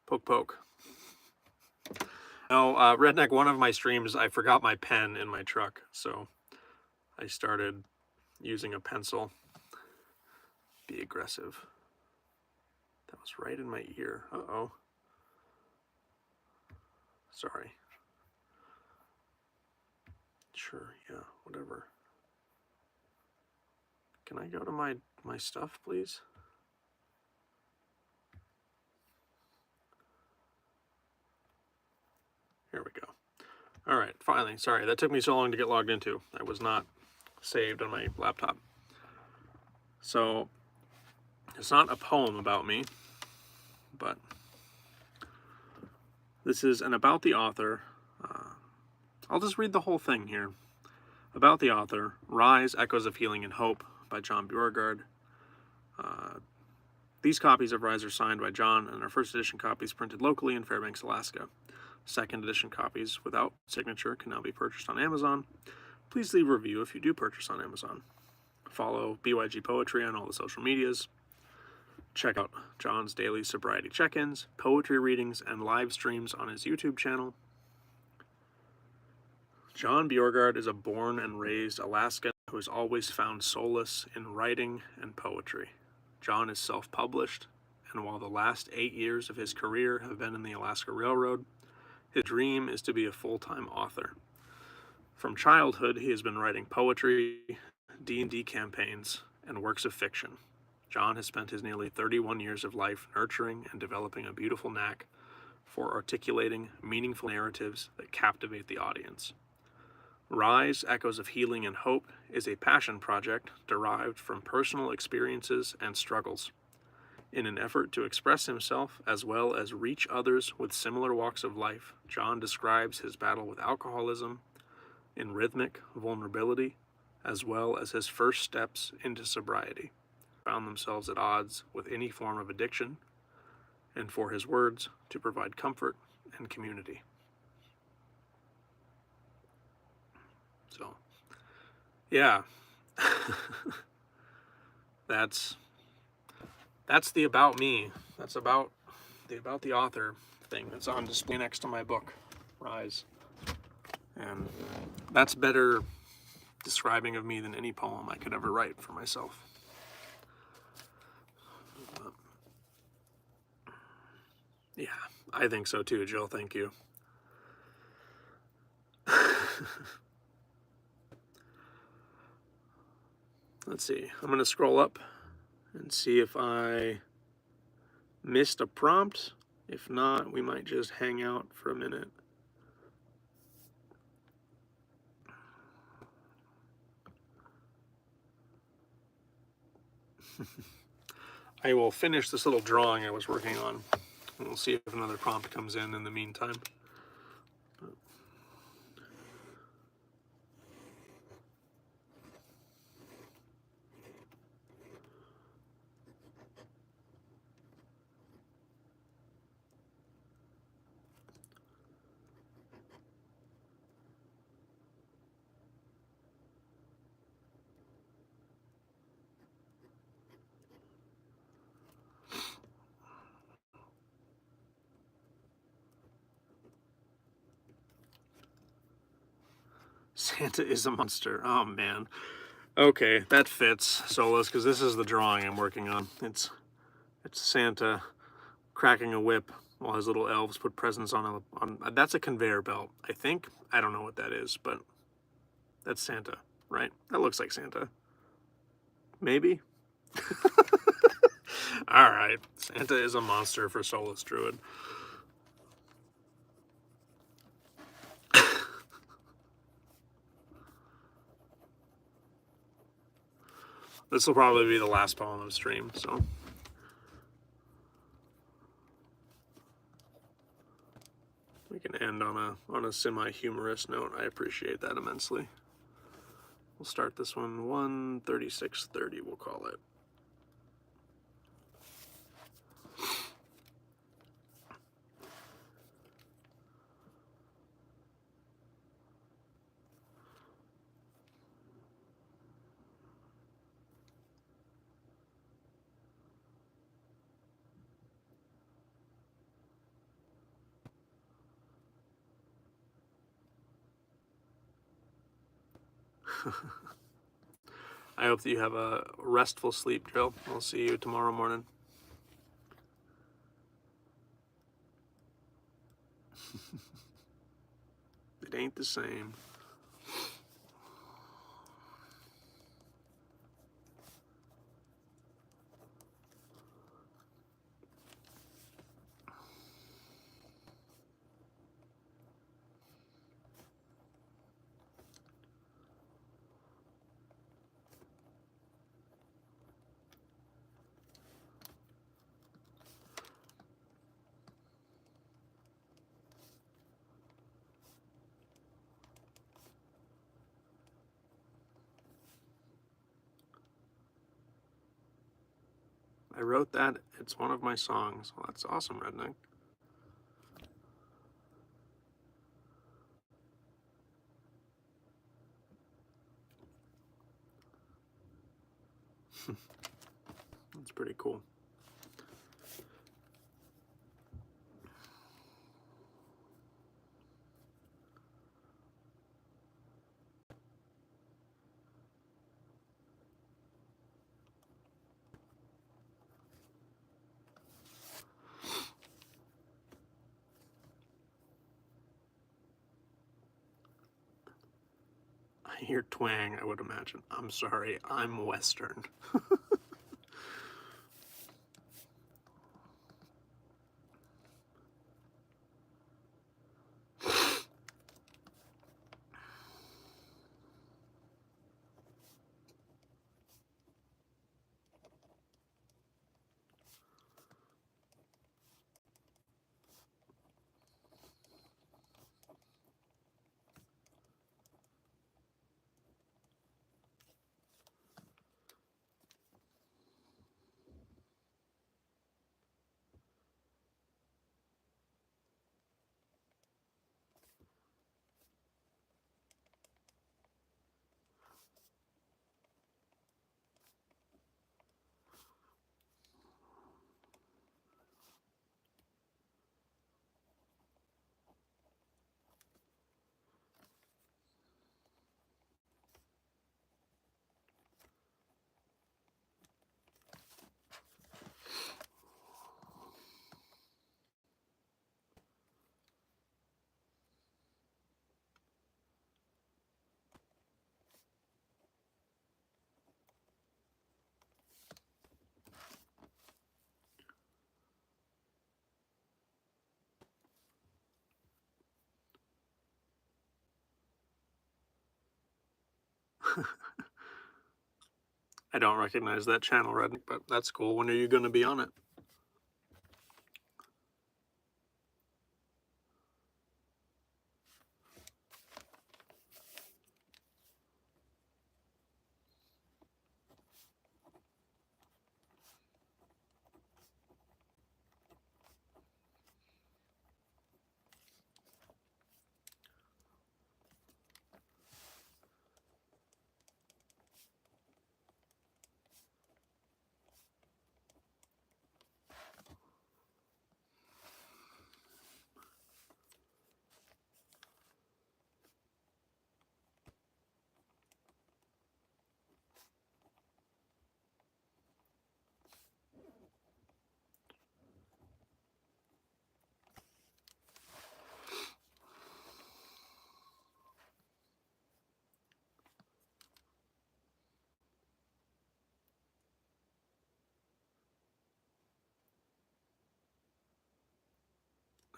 Poke, poke. Oh, Redneck, one of my streams, I forgot my pen in my truck, so I started using a pencil. Be aggressive. That was right in my ear. Uh-oh. Sorry. Sure, yeah, whatever. Can I go to my stuff, please? Here we go. All right, finally. Sorry, that took me so long to get logged into. I was not saved on my laptop. So, it's not a poem about me, but this is an about the author. I'll just read the whole thing here. About the author, Rise, Echoes of Healing and Hope by John Beauregard. These copies of Rise are signed by John, and our first edition copies printed locally in Fairbanks, Alaska. Second edition copies without signature can now be purchased on Amazon. Please leave a review if you do purchase on Amazon. Follow BYG Poetry on all the social medias. Check out John's daily sobriety check-ins, poetry readings, and live streams on his YouTube channel. John Beauregard is a born and raised Alaskan who has always found solace in writing and poetry. John is self-published, and while the last 8 years of his career have been in the Alaska Railroad, his dream is to be a full-time author. From childhood, he has been writing poetry, D&D campaigns, and works of fiction. John has spent his nearly 31 years of life nurturing and developing a beautiful knack for articulating meaningful narratives that captivate the audience. Rise, Echoes of Healing and Hope is a passion project derived from personal experiences and struggles. In an effort to express himself as well as reach others with similar walks of life, John describes his battle with alcoholism in rhythmic vulnerability, as well as his first steps into sobriety. Found themselves at odds with any form of addiction, and for his words to provide comfort and community. So, yeah, that's the about me. That's about the author thing that's on display next to my book, Rise. And that's better describing of me than any poem I could ever write for myself. Yeah, I think so too, Jill. Thank you. Let's see. I'm going to scroll up and see if I missed a prompt. If not, we might just hang out for a minute. I will finish this little drawing I was working on. And we'll see if another prompt comes in the meantime. Santa is a monster. Oh, man. Okay, that fits, Solus, because this is the drawing I'm working on. It's Santa cracking a whip while his little elves put presents on that's a conveyor belt, I think. I don't know what that is, but that's Santa, right? That looks like Santa. Maybe? All right, Santa is a monster for Solus Druid. This will probably be the last poem of stream, so. We can end on a semi-humorous note. I appreciate that immensely. We'll start this one 1:36:30, we'll call it. I hope that you have a restful sleep, Joe. I'll see you tomorrow morning. It ain't the same. I wrote that. It's one of my songs. Well, that's awesome, Redneck. That's pretty cool. I hear twang, I would imagine. I'm sorry, I'm Western. I don't recognize that channel, Redneck, but that's cool. When are you going to be on it?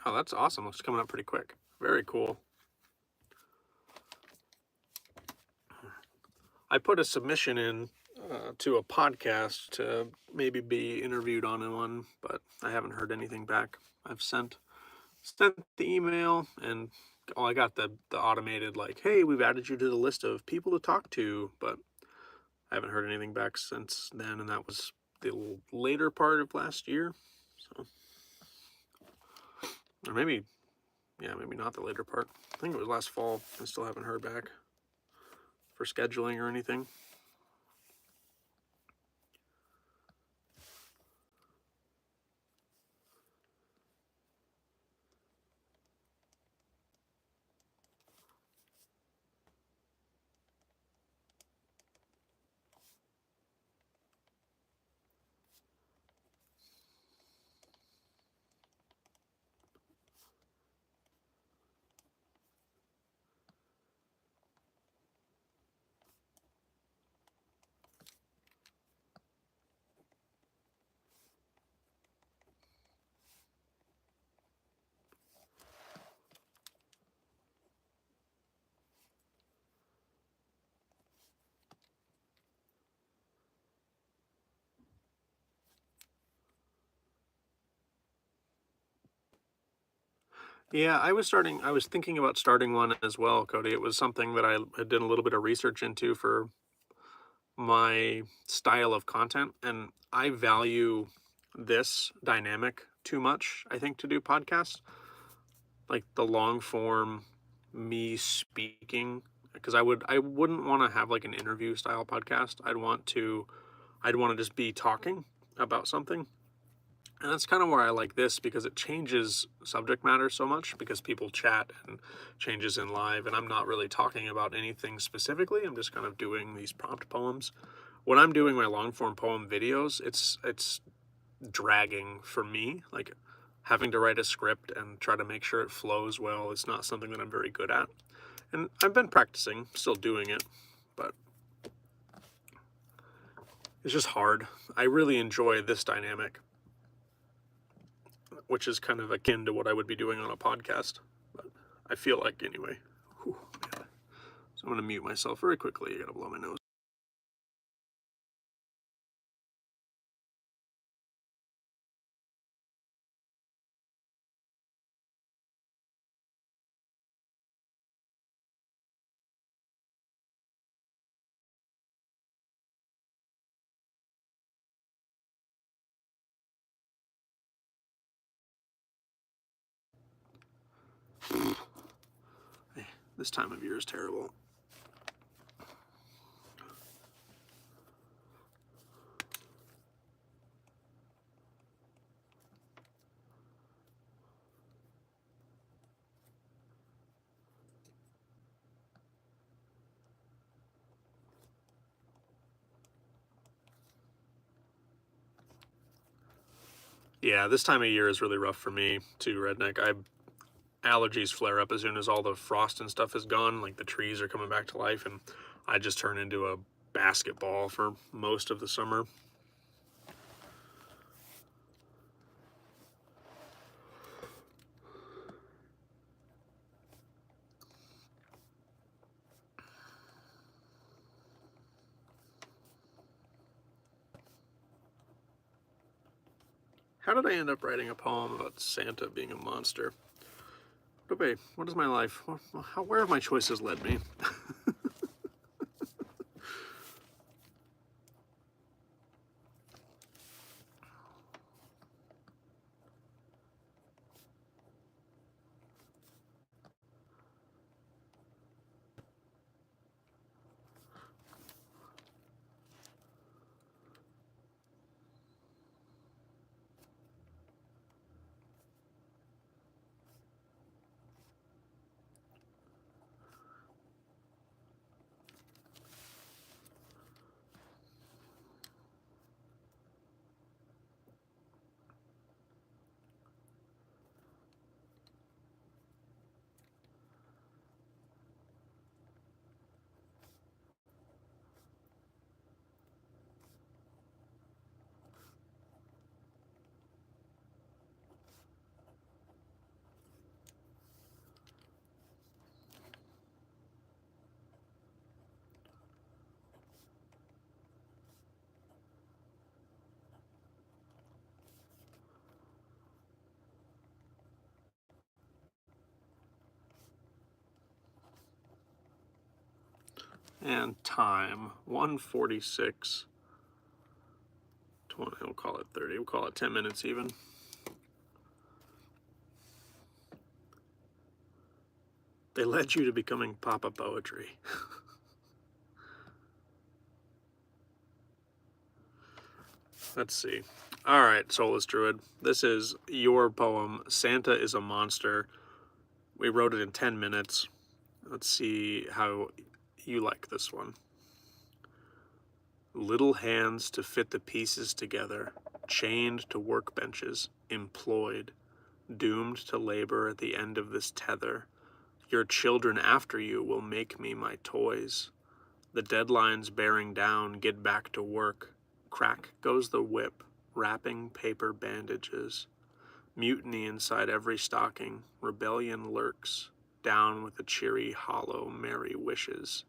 Oh, that's awesome. It's coming up pretty quick. Very cool. I put a submission in to a podcast to maybe be interviewed on one, but I haven't heard anything back. I've sent the email, and I got the automated like, hey, we've added you to the list of people to talk to, but I haven't heard anything back since then, and that was the later part of last year. So, or maybe, yeah, maybe not the later part. I think it was last fall. I still haven't heard back for scheduling or anything. Yeah, I was thinking about starting one as well, Cody. It was something that I did a little bit of research into for my style of content, and I value this dynamic too much, I think, to do podcasts. Like the long form, me speaking, because I wouldn't want to have like an interview style podcast. I'd want to just be talking about something. And that's kind of where I like this because it changes subject matter so much because people chat and changes in live, and I'm not really talking about anything specifically. I'm just kind of doing these prompt poems. When I'm doing my long form poem videos, it's dragging for me. Like having to write a script and try to make sure it flows well is not something that I'm very good at. And I've been practicing, still doing it, but it's just hard. I really enjoy this dynamic, which is kind of akin to what I would be doing on a podcast. But I feel like anyway. Whew, man. So I'm going to mute myself very quickly. I got to blow my nose. This time of year is terrible. Yeah, this time of year is really rough for me too, Redneck. Allergies flare up as soon as all the frost and stuff is gone. Like the trees are coming back to life, and I just turn into a basketball for most of the summer. How did I end up writing a poem about Santa being a monster? What is my life? Where have my choices led me? And time 1:46. 20. We'll call it 30. We'll call it 10 minutes even. They led you to becoming Papa Poetry. Let's see. All right, Soulless Druid. This is your poem, Santa is a Monster. We wrote it in 10 minutes. Let's see how you like this one. Little hands to fit the pieces together, chained to workbenches, employed, doomed to labor at the end of this tether. Your children after you will make me my toys. The deadline's bearing down, get back to work. Crack goes the whip, wrapping paper bandages. Mutiny inside every stocking, rebellion lurks. Down with the cheery, hollow, merry wishes.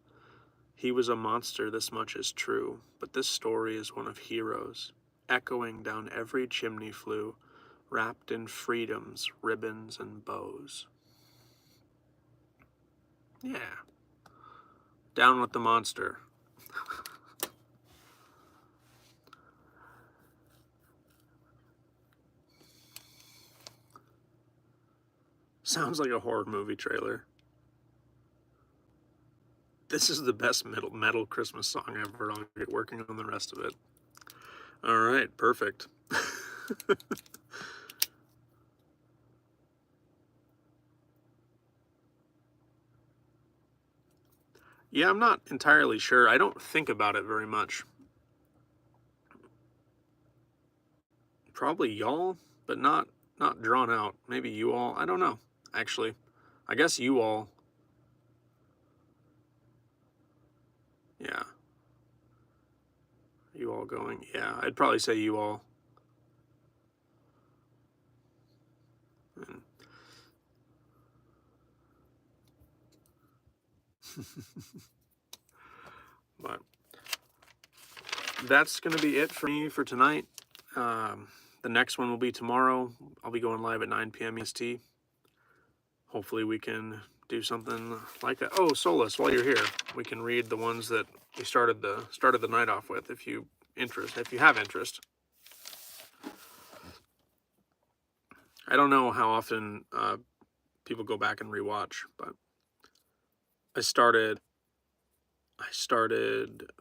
He was a monster, this much is true, but this story is one of heroes. Echoing down every chimney flue, wrapped in freedom's ribbons and bows. Yeah. Down with the monster. Sounds like a horror movie trailer. This is the best metal Christmas song ever. I'll get working on the rest of it. All right, perfect. Yeah, I'm not entirely sure. I don't think about it very much. Probably y'all, but not drawn out. Maybe you all. I don't know. Actually, I guess you all. Yeah. You all going? Yeah, I'd probably say you all. And but that's going to be it for me for tonight. The next one will be tomorrow. I'll be going live at 9 p.m. EST. Hopefully we can do something like that. Oh, Solus, while you're here, we can read the ones that we started the night off with if you have interest. I don't know how often people go back and rewatch, but I started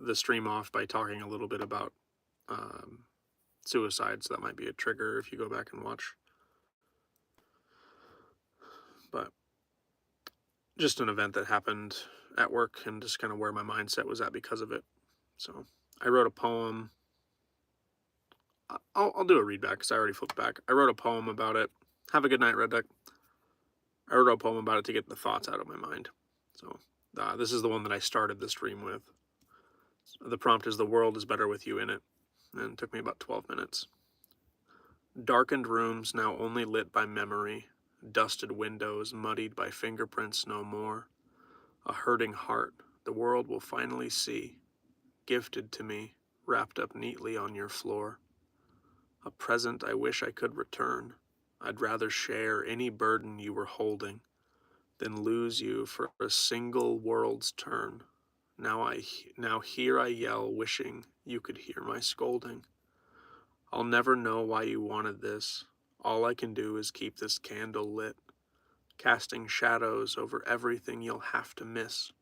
the stream off by talking a little bit about suicide, so that might be a trigger if you go back and watch. But just an event that happened at work and just kind of where my mindset was at because of it. So I wrote a poem. I'll do a read back because I already flipped back. I wrote a poem about it. Have a good night, Red Duck. I wrote a poem about it to get the thoughts out of my mind. So this is the one that I started the stream with. The prompt is "The world is better with you in it," and it took me about 12 minutes. Darkened rooms now only lit by memory, dusted windows muddied by fingerprints no more. A hurting heart the world will finally see, gifted to me, wrapped up neatly on your floor. A present I wish I could return. I'd rather share any burden you were holding than lose you for a single world's turn. Now here I yell, wishing you could hear my scolding. I'll never know why you wanted this. All I can do is keep this candle lit, casting shadows over everything you'll have to miss.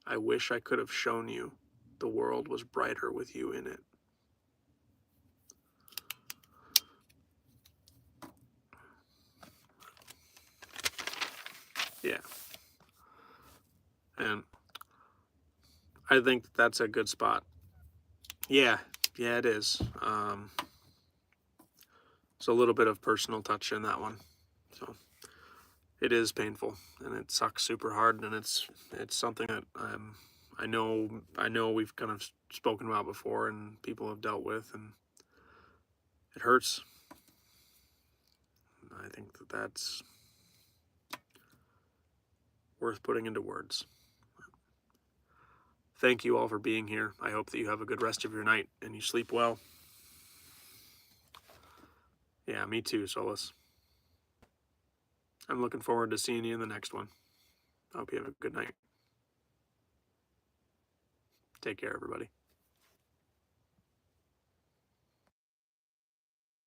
I wish I could have shown you the world was brighter with you in it. Yeah. And I think that's a good spot. Yeah, it is. So a little bit of personal touch in that one. So it is painful and it sucks super hard, and it's something that I know we've kind of spoken about before and people have dealt with, and it hurts. I think that's worth putting into words. Thank you all for being here. I hope that you have a good rest of your night and you sleep well. Yeah, me too, Solus. I'm looking forward to seeing you in the next one. I hope you have a good night. Take care, everybody.